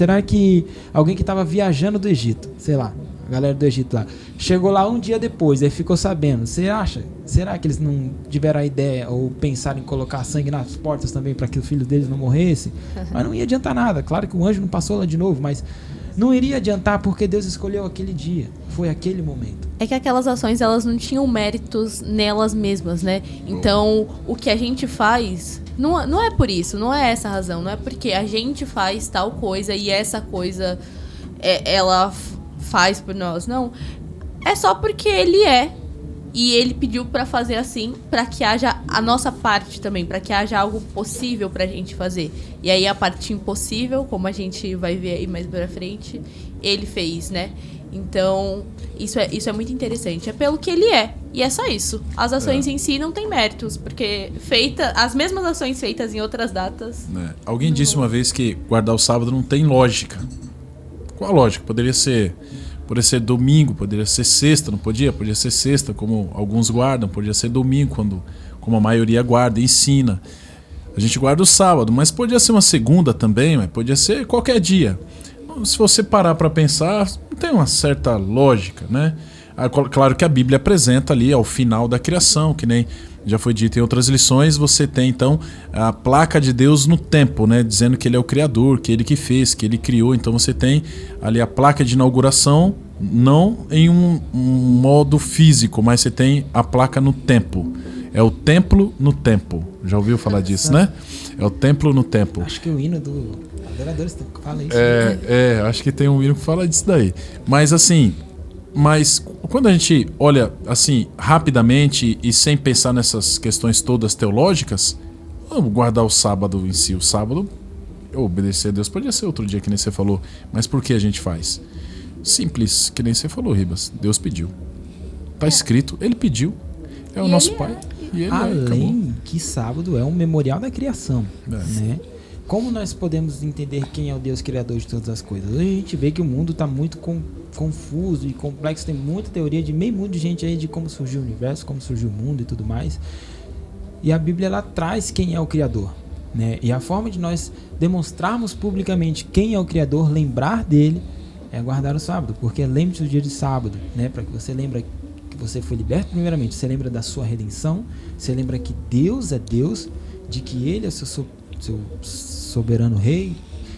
Speaker 1: alguém que estava viajando do Egito, sei lá, a galera do Egito lá, chegou lá um dia depois, aí ficou sabendo, você acha? Será que eles não tiveram a ideia ou pensaram em colocar sangue nas portas também para que o filho deles não morresse? Mas não ia adiantar nada. Claro que o anjo não passou lá de novo, mas não iria adiantar porque Deus escolheu aquele dia. Foi aquele momento.
Speaker 2: É que aquelas ações, elas não tinham méritos nelas mesmas, né? Então, o que a gente faz... Não é por isso, não é essa a razão. Não é porque a gente faz tal coisa e essa coisa, ela faz por nós. Não. é só porque ele é. E ele pediu pra fazer assim, pra que haja a nossa parte também, pra que haja algo possível pra gente fazer. E aí a parte impossível, como a gente vai ver aí mais pra frente, ele fez, né? Então, isso é muito interessante. É pelo que ele é. E é só isso. As ações em si não têm méritos, porque as mesmas ações feitas em outras datas...
Speaker 3: Alguém disse uma vez que guardar o sábado não tem lógica. Qual a lógica? Poderia ser domingo, poderia ser sexta, não podia? Podia ser sexta, como alguns guardam, podia ser domingo, como a maioria guarda e ensina. A gente guarda o sábado, mas podia ser uma segunda também, mas podia ser qualquer dia. Se você parar para pensar, não tem uma certa lógica, né? Claro que a Bíblia apresenta ali ao final da criação, que nem já foi dito em outras lições, você tem então a placa de Deus no tempo, né? Dizendo que ele é o Criador, que ele que fez, que ele criou. Então você tem ali a placa de inauguração, não em um modo físico, mas você tem a placa no tempo. É o templo no tempo. Já ouviu falar disso, né? É o templo no tempo.
Speaker 1: Acho que o hino do Adoradores fala isso.
Speaker 3: Acho que tem um hino que fala disso daí. Mas assim, quando a gente olha assim rapidamente e sem pensar nessas questões todas teológicas, vamos guardar o sábado em si. O sábado, obedecer a Deus, podia ser outro dia que nem você falou. Mas por que a gente faz? Simples, que nem você falou, Ribas. Deus pediu. Tá escrito, ele pediu. É o nosso Pai. E ele
Speaker 1: além que sábado é um memorial da criação, né? Como nós podemos entender quem é o Deus criador de todas as coisas? Hoje a gente vê que o mundo está muito confuso e complexo, tem muita teoria de meio mundo de gente aí de como surgiu o universo, como surgiu o mundo e tudo mais. E a Bíblia ela traz quem é o criador, né? E a forma de nós demonstrarmos publicamente quem é o criador, lembrar dele, é guardar o sábado, porque lembre-se do dia de sábado, né? Para que você lembre que você foi liberto primeiramente, você lembra da sua redenção, você lembra que Deus é Deus, de que ele é seu soberano rei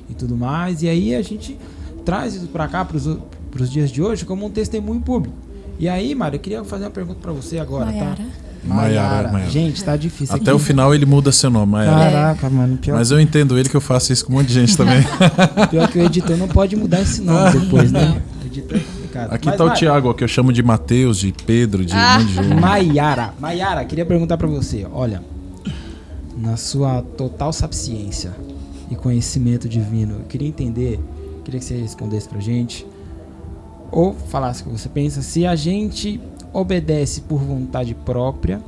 Speaker 1: e tudo mais. E aí a gente traz isso para cá, para os dias de hoje, como um testemunho público. E aí, Mário, eu queria fazer uma pergunta para você agora,
Speaker 4: Mayara.
Speaker 1: tá?
Speaker 3: Maiara.
Speaker 1: Gente, tá difícil.
Speaker 3: Até
Speaker 1: aqui.
Speaker 3: o final ele muda seu nome, Maiara.
Speaker 1: Caraca, mano. Pior
Speaker 3: Mas eu entendo ele, que eu faço isso com um monte de gente também.
Speaker 1: que o editor não pode mudar esse nome depois, né? O editor é complicado.
Speaker 3: Aqui tá o Thiago, que eu chamo de Mateus, de Pedro, de um monte de gente.
Speaker 1: Maiara, queria perguntar para você. Olha, na sua total sapiência e conhecimento divino, eu queria que você respondesse pra gente, ou falasse o que você pensa, se a gente obedece por vontade própria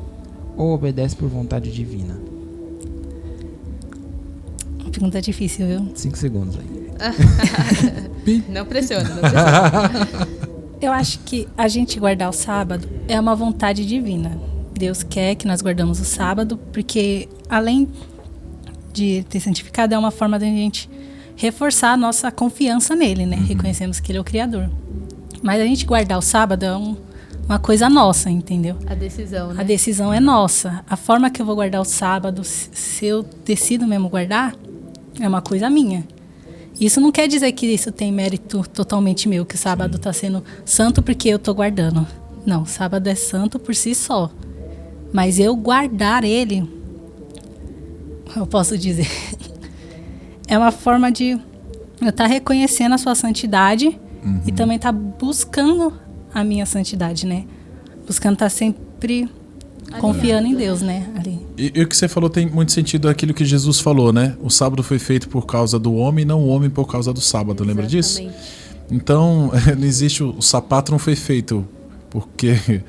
Speaker 1: ou obedece por vontade divina.
Speaker 4: Uma pergunta difícil, viu?
Speaker 1: 5 segundos aí.
Speaker 2: Não pressiona.
Speaker 4: Eu acho que a gente guardar o sábado é uma vontade divina. Deus quer que nós guardamos o sábado, porque além de ter santificado, é uma forma de a gente reforçar a nossa confiança nele, né? Reconhecemos que ele é o Criador. Mas a gente guardar o sábado é uma coisa nossa, entendeu?
Speaker 2: A decisão, né?
Speaker 4: A decisão é nossa. A forma que eu vou guardar o sábado, se eu decido mesmo guardar, é uma coisa minha. Isso não quer dizer que isso tem mérito totalmente meu, que o sábado está sendo santo porque eu estou guardando. Não, o sábado é santo por si só. Mas eu guardar ele, eu posso dizer, é uma forma de eu estar reconhecendo a sua santidade e também estar buscando a minha santidade, né? Buscando estar sempre confiando em Deus, né? Ali.
Speaker 3: E o que você falou tem muito sentido aquilo que Jesus falou, né? O sábado foi feito por causa do homem, não o homem por causa do sábado. Lembra disso? Então, não existe o sapato não foi feito porque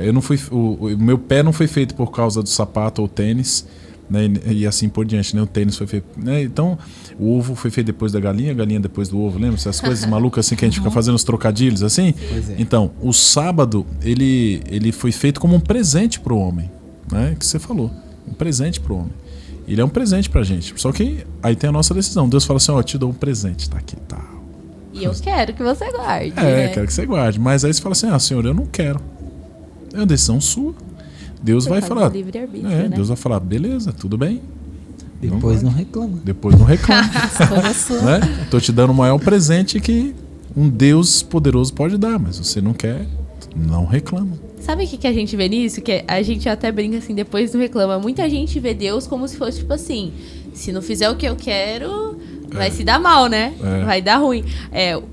Speaker 3: eu não fui, o meu pé não foi feito por causa do sapato ou tênis, né? E assim por diante, né? O tênis foi feito, né? Então, o ovo foi feito depois da galinha, a galinha depois do ovo, lembra? Essas coisas malucas assim que a gente fica fazendo os trocadilhos assim?
Speaker 1: Pois é.
Speaker 3: Então, o sábado, ele foi feito como um presente para o homem, né? Que você falou, um presente para o homem. Ele é um presente pra gente. Só que aí tem a nossa decisão. Deus fala assim, ó, te dou um presente, tá aqui, tá.
Speaker 2: E eu quero que você guarde.
Speaker 3: Quero que você guarde. Mas aí você fala assim, Senhor, eu não quero. É uma decisão sua. Deus vai falar.
Speaker 2: Né?
Speaker 3: Deus vai falar, beleza, tudo bem.
Speaker 1: Depois não reclama.
Speaker 3: Depois não reclama. Né? Tô te dando o maior presente que um Deus poderoso pode dar, mas você não quer, não reclama.
Speaker 2: Sabe o que a gente vê nisso? Que a gente até brinca assim, depois não reclama. Muita gente vê Deus como se fosse tipo assim, se não fizer o que eu quero, vai se dar mal, né? Vai dar ruim.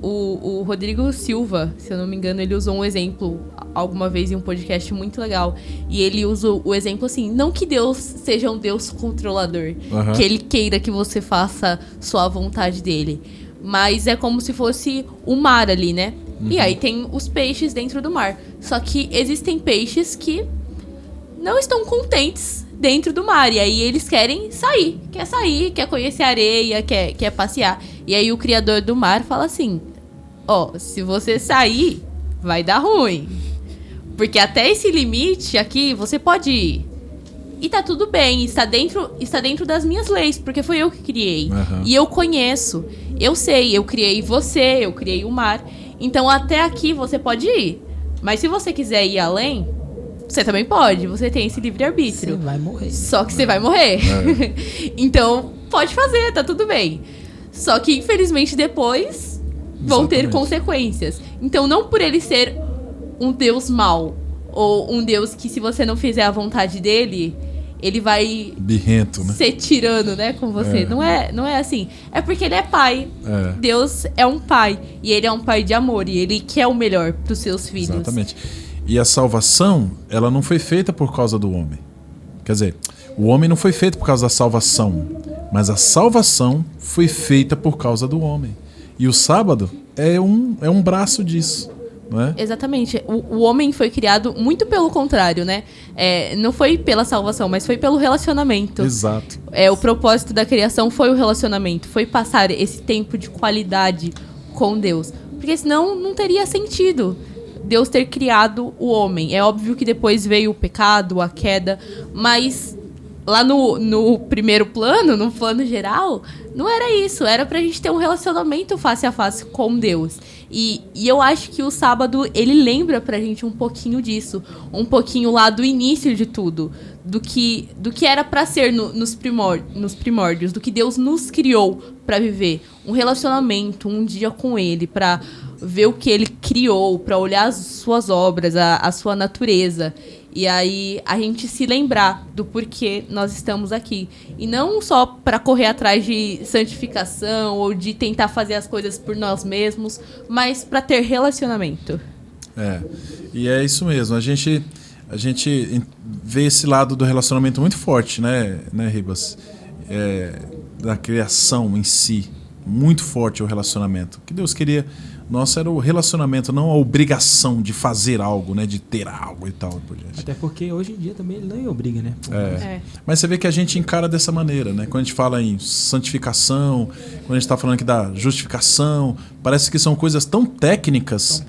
Speaker 2: O Rodrigo Silva, se eu não me engano, ele usou um exemplo alguma vez em um podcast muito legal. E ele usa o exemplo assim, não que Deus seja um Deus controlador, que ele queira que você faça sua vontade dele. Mas é como se fosse o mar ali, né? E aí tem os peixes dentro do mar. Só que existem peixes que não estão contentes dentro do mar. E aí eles querem sair. Quer conhecer a areia, quer passear. E aí o criador do mar fala assim, se você sair, vai dar ruim. Porque até esse limite aqui, você pode ir. E tá tudo bem, está dentro das minhas leis, porque foi eu que criei. E eu conheço, eu sei, eu criei você, eu criei o mar. Então até aqui você pode ir. Mas se você quiser ir além, você também pode, você tem esse livre-arbítrio.
Speaker 1: Você vai morrer.
Speaker 2: Só que você vai morrer. Então, pode fazer, tá tudo bem. Só que, infelizmente, depois vão ter consequências. Então, não por ele ser um Deus mau, ou um Deus que, se você não fizer a vontade dele, ele vai
Speaker 3: birrento, né?
Speaker 2: ser tirano, né, com você. Não é assim. É porque ele é pai. Deus é um pai. E ele é um pai de amor. E ele quer o melhor pros seus filhos.
Speaker 3: Exatamente. E a salvação, ela não foi feita por causa do homem. Quer dizer, o homem não foi feito por causa da salvação, mas a salvação foi feita por causa do homem. E o sábado é um braço disso, não é?
Speaker 2: Exatamente. O homem foi criado muito pelo contrário, né? Não foi pela salvação, mas foi pelo relacionamento.
Speaker 3: Exato.
Speaker 2: O propósito da criação foi o relacionamento, foi passar esse tempo de qualidade com Deus. Porque senão não teria sentido Deus ter criado o homem. É óbvio que depois veio o pecado, a queda, mas lá no primeiro plano, no plano geral, não era isso. Era pra gente ter um relacionamento face a face com Deus. E eu acho que o sábado, ele lembra pra gente um pouquinho disso. Um pouquinho lá do início de tudo. Do que era pra ser nos primórdios. Do que Deus nos criou pra viver. Um relacionamento, um dia com Ele, pra ver o que Ele criou, pra olhar as suas obras, a sua natureza. E aí a gente se lembrar do porquê nós estamos aqui. E não só para correr atrás de santificação ou de tentar fazer as coisas por nós mesmos, mas para ter relacionamento.
Speaker 3: E é isso mesmo. A gente vê esse lado do relacionamento muito forte, né Ribas? Da criação em si. Muito forte o relacionamento. O que Deus queria... Nossa, era o relacionamento, não a obrigação de fazer algo, né? De ter algo e tal.
Speaker 1: Até porque hoje em dia também ele não obriga, né?
Speaker 3: Mas você vê que a gente encara dessa maneira, né? Quando a gente fala em santificação, quando a gente está falando aqui da justificação, parece que são coisas tão técnicas.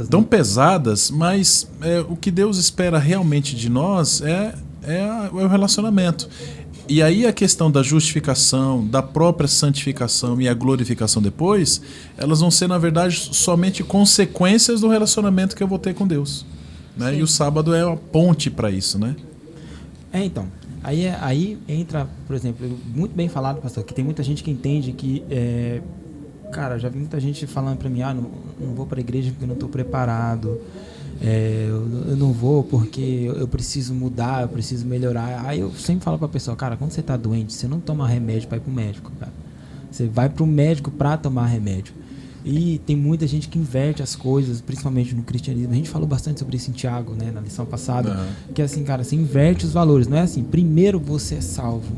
Speaker 3: Tão pesadas, mas o que Deus espera realmente de nós é o relacionamento. E aí a questão da justificação, da própria santificação e a glorificação depois, elas vão ser, na verdade, somente consequências do relacionamento que eu vou ter com Deus. Né? E o sábado é a ponte para isso, né?
Speaker 1: Então. Aí entra, por exemplo, muito bem falado, pastor, que tem muita gente que entende que... cara, já vi muita gente falando para mim, não vou para a igreja porque eu não estou preparado. Eu não vou porque eu preciso mudar, eu preciso melhorar. Aí eu sempre falo pra pessoa, cara, quando você tá doente, você não toma remédio pra ir pro médico, cara. Você vai pro médico pra tomar remédio. E tem muita gente que inverte as coisas, principalmente no cristianismo. A gente falou bastante sobre isso em Tiago, né, na lição passada. Que é assim, cara, você inverte os valores. Não é assim, primeiro você é salvo,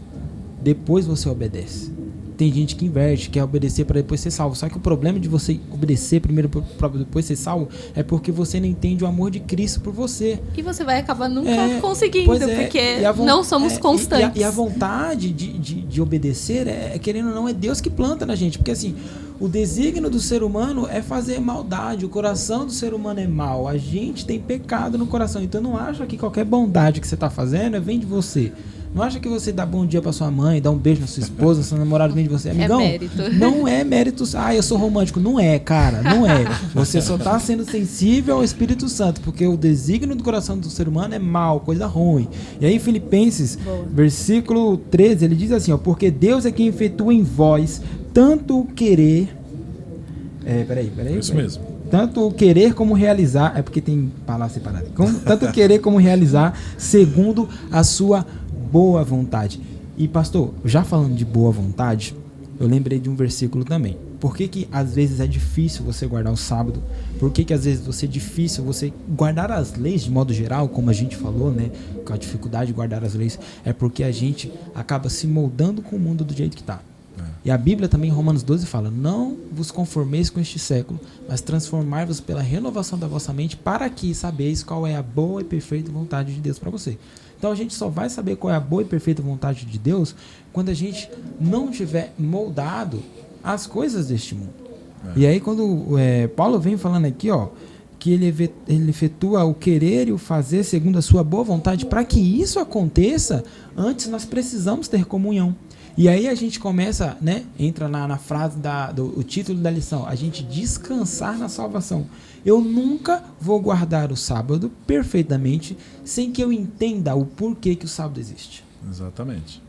Speaker 1: depois você obedece. Tem gente que inverte, quer obedecer para depois ser salvo. Só que o problema de você obedecer primeiro para depois ser salvo é porque você não entende o amor de Cristo por você.
Speaker 2: E você vai acabar nunca conseguindo, porque não somos constantes.
Speaker 1: E a vontade de obedecer, querendo ou não, é Deus que planta na gente. Porque assim, o desígnio do ser humano é fazer maldade. O coração do ser humano é mau. A gente tem pecado no coração. Então não acha que qualquer bondade que você está fazendo vem de você. Não acha que você dá bom dia pra sua mãe, dá um beijo na sua esposa, seu namorado vem de você? Amigão,
Speaker 2: mérito.
Speaker 1: Não é mérito. Eu sou romântico. Não é, cara. Não é. Você só tá sendo sensível ao Espírito Santo, porque o desígnio do coração do ser humano é mal, coisa ruim. E aí, Filipenses, versículo 13, ele diz assim, porque Deus é quem efetua em vós tanto o querer... Peraí.
Speaker 3: Isso mesmo.
Speaker 1: Tanto o querer como realizar... É porque tem palavras separadas. Tanto o querer como realizar segundo a sua boa vontade. E pastor, já falando de boa vontade, eu lembrei de um versículo também. Por que às vezes é difícil você guardar o sábado? Por que às vezes é difícil você guardar as leis de modo geral, como a gente falou, né? Com a dificuldade de guardar as leis, é porque a gente acaba se moldando com o mundo do jeito que está. E a Bíblia também, em Romanos 12, fala: não vos conformeis com este século, mas transformai-vos pela renovação da vossa mente, para que sabeis qual é a boa e perfeita vontade de Deus para você. Então a gente só vai saber qual é a boa e perfeita vontade de Deus quando a gente não tiver moldado as coisas deste mundo. E aí quando Paulo vem falando aqui, ó, que ele efetua o querer e o fazer segundo a sua boa vontade, para que isso aconteça, antes nós precisamos ter comunhão. E aí a gente começa, né, entra na frase do título da lição, a gente descansar na salvação. Eu nunca vou guardar o sábado perfeitamente sem que eu entenda o porquê que o sábado existe.
Speaker 3: Exatamente.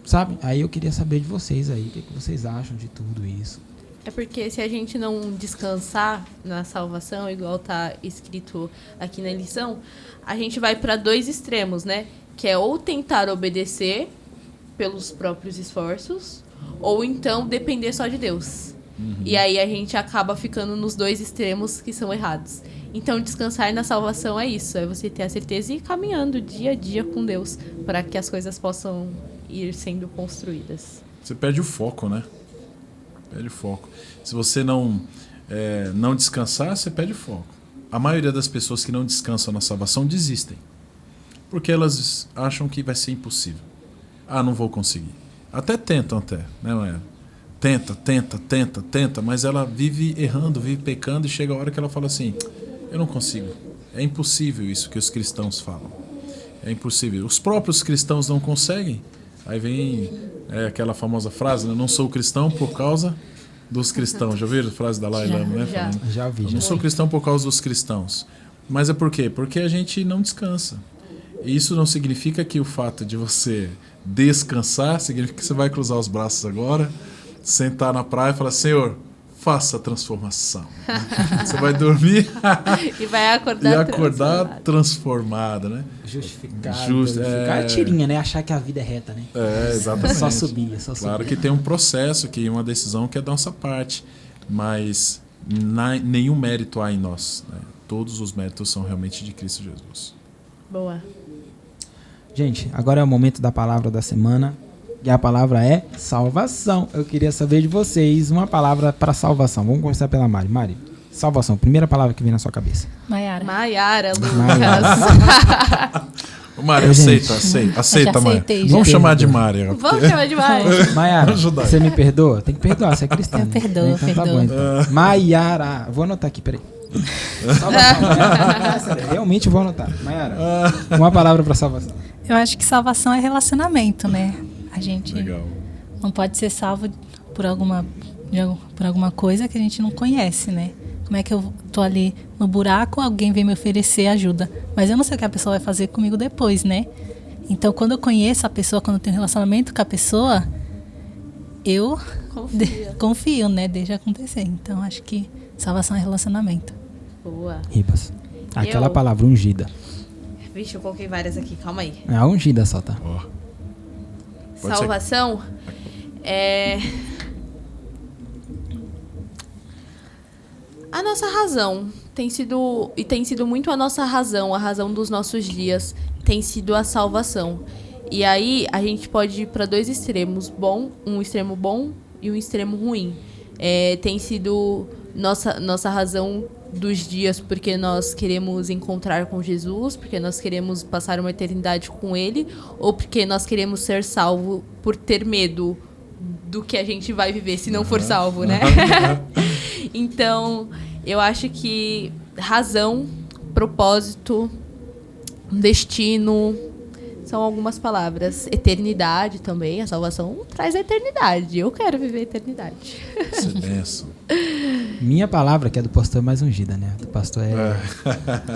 Speaker 1: Sabe? Aí eu queria saber de vocês aí, o que vocês acham de tudo isso.
Speaker 2: É porque se a gente não descansar na salvação, igual tá escrito aqui na lição, a gente vai para dois extremos, né? Que é ou tentar obedecer pelos próprios esforços, ou então depender só de Deus. E aí a gente acaba ficando nos dois extremos que são errados. Então descansar na salvação é isso, é você ter a certeza e ir caminhando dia a dia com Deus, para que as coisas possam ir sendo construídas.
Speaker 3: Você perde o foco, né? Perde o foco. Se você não descansar, você perde o foco. A maioria das pessoas que não descansam na salvação desistem, porque elas acham que vai ser impossível. Ah, não vou conseguir. Até tentam, né, Maia? Tenta, mas ela vive errando, vive pecando, e chega a hora que ela fala assim: eu não consigo. É impossível isso que os cristãos falam. É impossível. Os próprios cristãos não conseguem. Aí vem aquela famosa frase, né? Não sou cristão por causa dos cristãos. Já ouviram a frase da Laila, né?
Speaker 1: Já ouvi.
Speaker 3: Eu não sou cristão por causa dos cristãos. Mas é por quê? Porque a gente não descansa. E isso não significa que o fato de você descansar significa que você vai cruzar os braços agora, sentar na praia e falar: Senhor, faça a transformação. Você vai dormir
Speaker 2: e vai acordar
Speaker 3: transformada, né?
Speaker 1: Justificado. É a tirinha, né? Achar que a vida é reta, né?
Speaker 3: Exatamente.
Speaker 1: Só subir.
Speaker 3: Claro que tem um processo, que uma decisão que é da nossa parte, mas nenhum mérito há em nós, né? Todos os méritos são realmente de Cristo Jesus.
Speaker 2: Boa.
Speaker 1: Gente, agora é o momento da palavra da semana. E a palavra é salvação. Eu queria saber de vocês uma palavra para salvação. Vamos começar pela Mari. Mari, salvação. Primeira palavra que vem na sua cabeça.
Speaker 2: Maiara, Lucas.
Speaker 3: Mari, aceita, Mari. Vamos chamar de Mari.
Speaker 2: Vamos chamar de Mari.
Speaker 1: Maiara, você me perdoa? Tem que perdoar, você é cristã.
Speaker 4: Eu perdoo,
Speaker 1: então tá bom, então. Maiara. Vou anotar aqui, peraí. Salvação. Realmente vou anotar. Maiara, uma palavra para salvação.
Speaker 4: Eu acho que salvação é relacionamento, né? A gente
Speaker 3: Legal.
Speaker 4: Não pode ser salvo por alguma coisa que a gente não conhece, né? Como é que eu tô ali no buraco, alguém vem me oferecer ajuda, mas eu não sei o que a pessoa vai fazer comigo depois, né? Então, quando eu conheço a pessoa, quando eu tenho relacionamento com a pessoa, eu confio, né? Deixa acontecer. Então, acho que salvação é relacionamento.
Speaker 2: Boa.
Speaker 1: Ribas. Aquela palavra ungida.
Speaker 2: Vixe, eu coloquei várias aqui, calma aí.
Speaker 1: É a ungida só, tá?
Speaker 2: Salvação é a nossa razão. Tem sido muito a nossa razão, a razão dos nossos dias, tem sido a salvação. E aí a gente pode ir para dois extremos, um extremo bom e um extremo ruim. Tem sido nossa razão dos dias porque nós queremos encontrar com Jesus, porque nós queremos passar uma eternidade com Ele, ou porque nós queremos ser salvo por ter medo do que a gente vai viver se não for salvo, né? Então, eu acho que razão, propósito, destino são algumas palavras. Eternidade também, a salvação traz a eternidade. Eu quero viver a eternidade.
Speaker 3: Silêncio.
Speaker 1: Minha palavra, que é do pastor mais ungida, né? Do pastor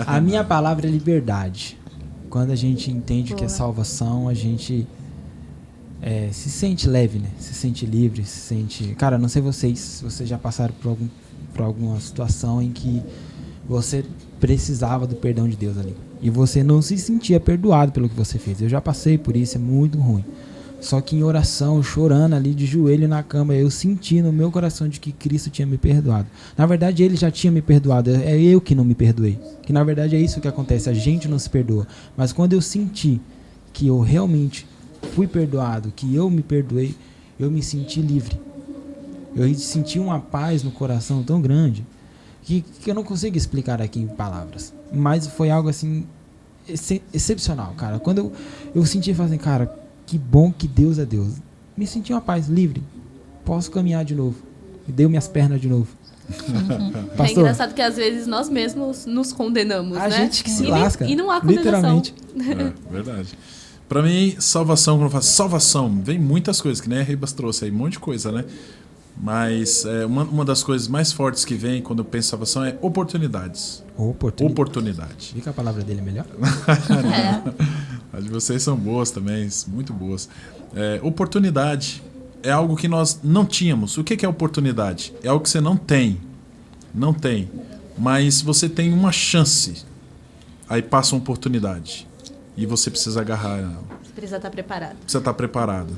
Speaker 1: A minha palavra é liberdade. Quando a gente entende o que é salvação, a gente se sente leve, né? Se sente livre, se sente... Cara, não sei vocês, se vocês já passaram por alguma situação em que você precisava do perdão de Deus ali. E você não se sentia perdoado pelo que você fez. Eu já passei por isso, é muito ruim. Só que em oração, chorando ali de joelho na cama, eu senti no meu coração de que Cristo tinha me perdoado. Na verdade, ele já tinha me perdoado, é eu que não me perdoei. Que na verdade é isso que acontece, a gente não se perdoa. Mas quando eu senti que eu realmente fui perdoado, que eu me perdoei, eu me senti livre. Eu senti uma paz no coração tão grande que eu não consigo explicar aqui em palavras. Mas foi algo assim excepcional, cara. Quando eu senti, eu falei assim, cara, que bom que Deus é Deus. Me senti uma paz, livre. Posso caminhar de novo. Me deu minhas pernas de novo.
Speaker 2: É engraçado que às vezes nós mesmos nos condenamos,
Speaker 1: a
Speaker 2: né?
Speaker 1: gente que se lasca.
Speaker 2: E não há condenação.
Speaker 1: Literalmente.
Speaker 3: É, verdade. Pra mim, salvação, quando eu falo salvação, vem muitas coisas, que nem a Ribas trouxe aí, um monte de coisa, né? Mas uma das coisas mais fortes que vem quando eu penso em salvação é oportunidades. Oportunidade.
Speaker 1: Fica a palavra dele melhor?
Speaker 3: As de vocês são boas também, muito boas. Oportunidade é algo que nós não tínhamos. O que é oportunidade? É algo que você não tem. Não tem. Mas você tem uma chance. Aí passa uma oportunidade. E você precisa agarrar ela.
Speaker 2: Precisa estar preparado.
Speaker 3: Precisa estar preparado,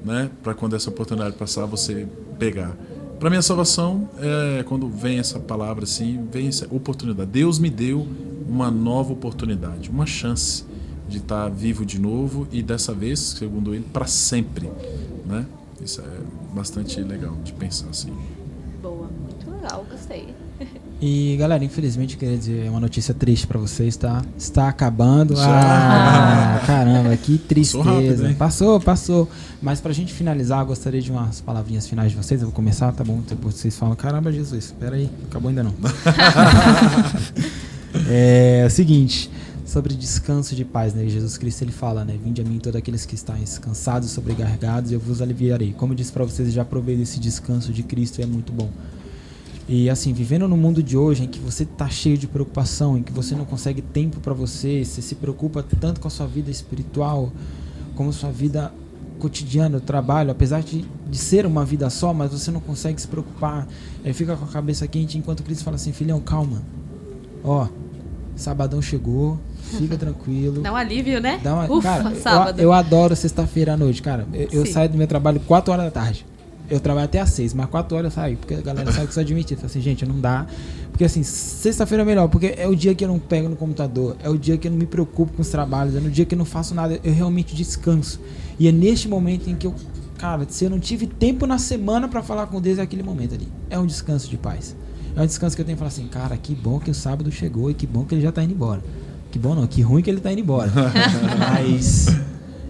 Speaker 3: né? Para quando essa oportunidade passar, você pegar. Para mim, a salvação é quando vem essa palavra assim, vem essa oportunidade. Deus me deu uma nova oportunidade, uma chance de estar vivo de novo e dessa vez, segundo ele, para sempre, né? Isso é bastante legal de pensar assim.
Speaker 2: Boa, muito legal, gostei.
Speaker 1: E galera, infelizmente queria dizer uma notícia triste pra vocês, tá? Está acabando.
Speaker 3: Já.
Speaker 1: Caramba, que tristeza.
Speaker 3: Rápido, hein?
Speaker 1: Passou. Mas pra gente finalizar, eu gostaria de umas palavrinhas finais de vocês. Eu vou começar, tá bom? Depois vocês falam, caramba, Jesus, espera aí, acabou ainda não. É o seguinte, sobre descanso de paz, né? Jesus Cristo, ele fala, né? Vinde a mim todos aqueles que estão cansados, sobrecarregados, e eu vos aliviarei. Como eu disse pra vocês, eu já provei desse descanso de Cristo e é muito bom. E assim, vivendo no mundo de hoje, em que você tá cheio de preocupação, em que você não consegue tempo para você se preocupa tanto com a sua vida espiritual, como a sua vida cotidiana, o trabalho, apesar de ser uma vida só, mas você não consegue se preocupar, fica com a cabeça quente, enquanto Cristo fala assim, filhão, calma, ó, sabadão chegou, fica tranquilo.
Speaker 2: Dá um alívio, né?
Speaker 1: Ufa, cara,
Speaker 2: sábado.
Speaker 1: Eu adoro sexta-feira à noite, cara, eu saio do meu trabalho 4 horas da tarde. Eu trabalho até às 6, mas 4 horas eu saio, porque a galera sabe que sou admitido. Fala assim, gente, não dá. Porque assim, sexta-feira é melhor, porque é o dia que eu não pego no computador, é o dia que eu não me preocupo com os trabalhos, é no dia que eu não faço nada, eu realmente descanso. E é neste momento em que eu, cara, se eu não tive tempo na semana pra falar com Deus, é aquele momento ali. É um descanso de paz. É um descanso que eu tenho que falar assim, cara, que bom que o sábado chegou e que bom que ele já tá indo embora. Que bom não, que ruim que ele tá indo embora. Mas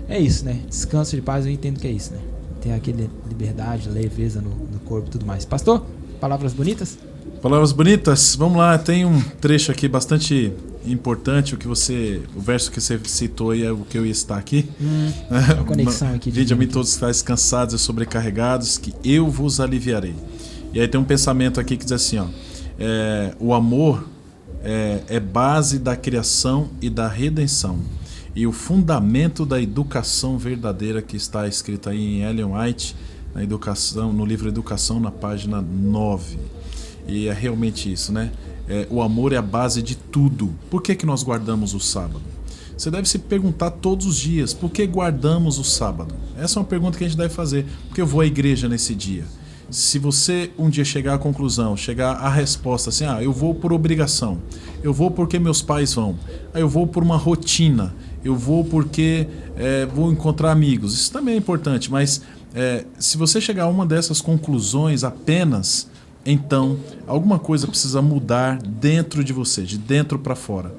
Speaker 1: é isso, né? Descanso de paz, eu entendo que é isso, né? Tem aquele liberdade, leveza no corpo e tudo mais. Pastor, palavras bonitas?
Speaker 3: Palavras bonitas? Vamos lá, tem um trecho aqui bastante importante, o verso que você citou aí é o que eu ia estar aqui.
Speaker 1: A conexão aqui.
Speaker 3: Vinde a mim todos que estáis cansados e sobrecarregados, que eu vos aliviarei. E aí tem um pensamento aqui que diz assim, ó, o amor é base da criação e da redenção. E o fundamento da educação verdadeira que está escrito aí em Ellen White, no livro Educação, na página 9. E é realmente isso, né? O amor é a base de tudo. Por que nós guardamos o sábado? Você deve se perguntar todos os dias, por que guardamos o sábado? Essa é uma pergunta que a gente deve fazer. Por que eu vou à igreja nesse dia? Se você um dia chegar à conclusão, chegar à resposta assim, eu vou por obrigação, eu vou porque meus pais vão, eu vou por uma rotina, eu vou porque vou encontrar amigos, isso também é importante, mas se você chegar a uma dessas conclusões apenas, então alguma coisa precisa mudar dentro de você, de dentro para fora.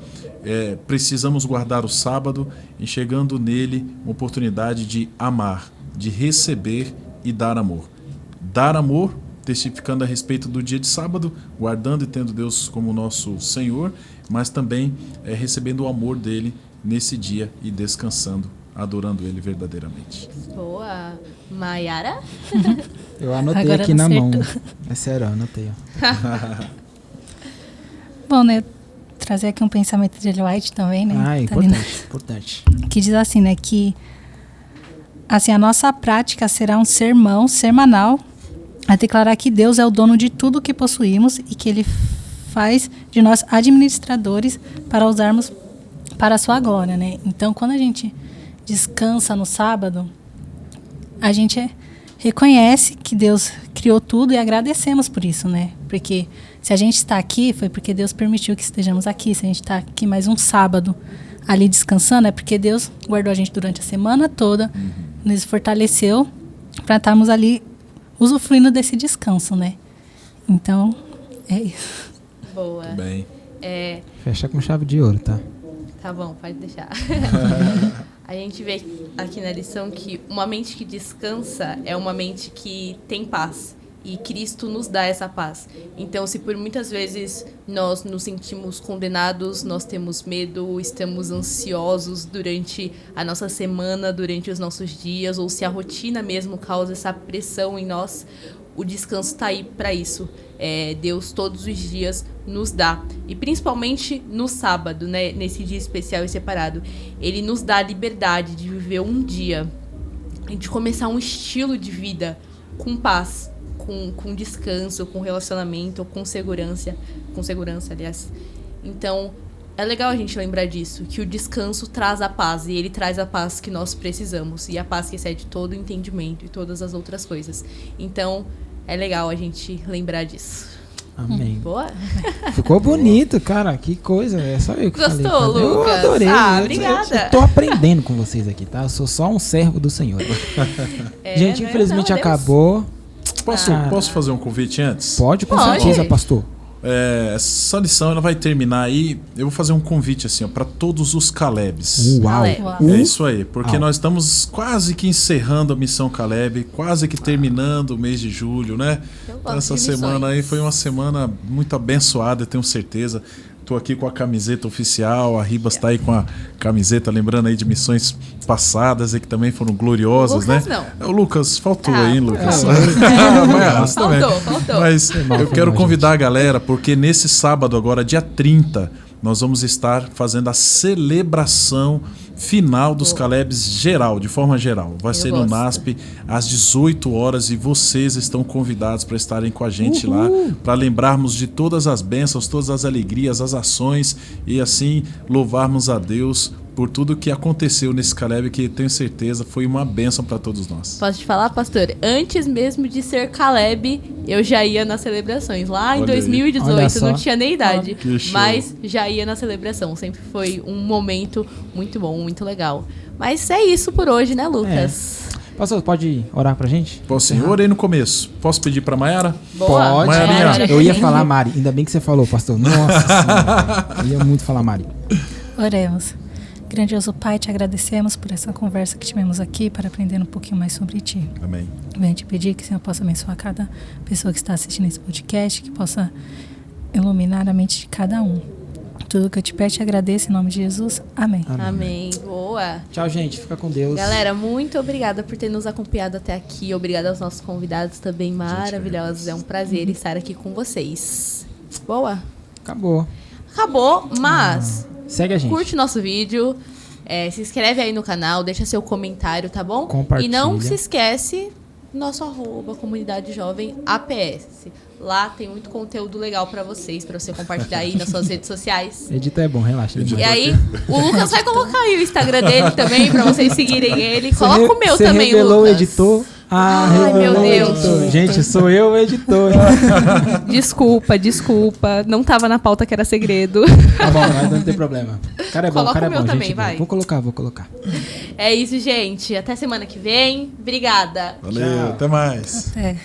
Speaker 3: Precisamos guardar o sábado, enxergando nele uma oportunidade de amar, de receber e dar amor. Dar amor, testificando a respeito do dia de sábado, guardando e tendo Deus como nosso Senhor, mas também recebendo o amor dele nesse dia e descansando, adorando ele verdadeiramente.
Speaker 2: Boa. Maiara?
Speaker 1: Eu anotei
Speaker 4: agora
Speaker 1: aqui na mão.
Speaker 4: acertou.
Speaker 1: É sério, eu anotei.
Speaker 4: Bom, né? Trazer aqui um pensamento de Ellen White também, né? Tá
Speaker 1: Importante.
Speaker 4: Que diz assim, né? Que assim, a nossa prática será um sermão semanal a declarar que Deus é o dono de tudo que possuímos e que Ele faz de nós administradores para usarmos para a sua glória, né? Então, quando a gente descansa no sábado, a gente reconhece que Deus criou tudo e agradecemos por isso, né? Porque se a gente está aqui, foi porque Deus permitiu que estejamos aqui. Se a gente está aqui mais um sábado ali descansando, é porque Deus guardou a gente durante a semana toda, nos fortaleceu para estarmos ali usufruindo desse descanso, né? Então, é isso.
Speaker 2: Boa.
Speaker 3: Tudo bem.
Speaker 1: Fecha com chave de ouro, tá?
Speaker 2: Tá bom, pode deixar. A gente vê aqui na lição que uma mente que descansa é uma mente que tem paz. E Cristo nos dá essa paz. Então, se por muitas vezes nós nos sentimos condenados, nós temos medo, estamos ansiosos durante a nossa semana, durante os nossos dias, ou se a rotina mesmo causa essa pressão em nós, o descanso está aí para isso. Deus todos os dias nos dá. E principalmente no sábado, né, nesse dia especial e separado. Ele nos dá a liberdade de viver um dia, de começar um estilo de vida com paz, com descanso, com relacionamento, com segurança, aliás. Então, é legal a gente lembrar disso, que o descanso traz a paz, e ele traz a paz que nós precisamos, e a paz que excede todo o entendimento e todas as outras coisas. Então, é legal a gente lembrar disso.
Speaker 1: Amém.
Speaker 2: Boa?
Speaker 1: Ficou bonito, cara. Que coisa. É só eu que
Speaker 2: Gostou,
Speaker 1: falei. Eu
Speaker 2: Lucas?
Speaker 1: adorei.
Speaker 2: Obrigada.
Speaker 1: Eu tô aprendendo com vocês aqui, tá? Eu sou só um servo do Senhor. Gente, infelizmente acabou.
Speaker 3: Posso fazer um convite antes?
Speaker 1: Pode, com certeza, pastor.
Speaker 3: Essa lição ela vai terminar aí. Eu vou fazer um convite assim, para todos os Calebs.
Speaker 1: Uau.
Speaker 3: É isso aí, porque nós estamos quase que encerrando a missão Caleb, quase que terminando o mês de julho, né? Essa semana aí foi uma semana muito abençoada, eu tenho certeza. Tô aqui com a camiseta oficial, a Ribas tá aí com a camiseta, lembrando aí de missões passadas e que também foram gloriosas,
Speaker 2: Lucas,
Speaker 3: né?
Speaker 2: não.
Speaker 3: O Lucas, faltou aí, Lucas.
Speaker 2: Faltou.
Speaker 3: Mas eu quero convidar a galera, porque nesse sábado agora, dia 30, nós vamos estar fazendo a celebração final dos Calebs geral, de forma geral. Vai ser no NASP às 18 horas e vocês estão convidados para estarem com a gente lá, para lembrarmos de todas as bênçãos, todas as alegrias, as ações e assim louvarmos a Deus por tudo que aconteceu nesse Caleb, que tenho certeza foi uma bênção para todos nós.
Speaker 2: Posso te falar, pastor? Antes mesmo de ser Caleb, eu já ia nas celebrações. Lá em 2018, não tinha nem idade, mas já ia na celebração. Sempre foi um momento muito bom, muito legal. Mas é isso por hoje, né, Lucas?
Speaker 1: Pastor, pode orar pra gente?
Speaker 3: Posso sim, eu orei no começo. Posso pedir pra Mayara?
Speaker 2: Boa.
Speaker 1: Pode.
Speaker 3: Mayarinha.
Speaker 1: Eu ia falar Mari, ainda bem que você falou, pastor. Nossa senhora. Eu ia muito falar Mari.
Speaker 4: Oremos. Grandioso Pai, te agradecemos por essa conversa que tivemos aqui para aprender um pouquinho mais sobre Ti.
Speaker 3: Amém.
Speaker 4: Venho te pedir que o Senhor possa abençoar cada pessoa que está assistindo esse podcast, que possa iluminar a mente de cada um. Tudo que eu te peço, te agradeço em nome de Jesus. Amém.
Speaker 2: Amém. Boa.
Speaker 1: Tchau, gente. Fica com Deus.
Speaker 2: Galera, muito obrigada por ter nos acompanhado até aqui. Obrigada aos nossos convidados também maravilhosos. É um prazer estar aqui com vocês. Boa.
Speaker 1: Acabou,
Speaker 2: mas...
Speaker 1: Segue a gente.
Speaker 2: Curte nosso vídeo, se inscreve aí no canal, deixa seu comentário, tá bom?
Speaker 1: Compartilha.
Speaker 2: E não se esquece, nosso @ Comunidade Jovem APS. Lá tem muito conteúdo legal pra você compartilhar aí nas suas redes sociais.
Speaker 1: Editor é bom, relaxa.
Speaker 2: E aí, o Lucas vai colocar aí o Instagram dele também, pra vocês seguirem ele. Coloca o meu
Speaker 1: você
Speaker 2: também,
Speaker 1: revelou
Speaker 2: Lucas.
Speaker 1: o editor?
Speaker 2: Ai, meu Deus.
Speaker 1: Editor. Gente, sou eu o editor.
Speaker 2: Desculpa. Não tava na pauta que era segredo.
Speaker 1: Tá bom, mas não tem problema. O cara é bom,
Speaker 2: Coloca
Speaker 1: o cara é
Speaker 2: o meu
Speaker 1: bom,
Speaker 2: também,
Speaker 1: gente.
Speaker 2: vai.
Speaker 1: Vou colocar.
Speaker 2: É isso, gente. Até semana que vem. Obrigada.
Speaker 3: Valeu,
Speaker 1: Tchau.
Speaker 3: até mais.
Speaker 4: Até.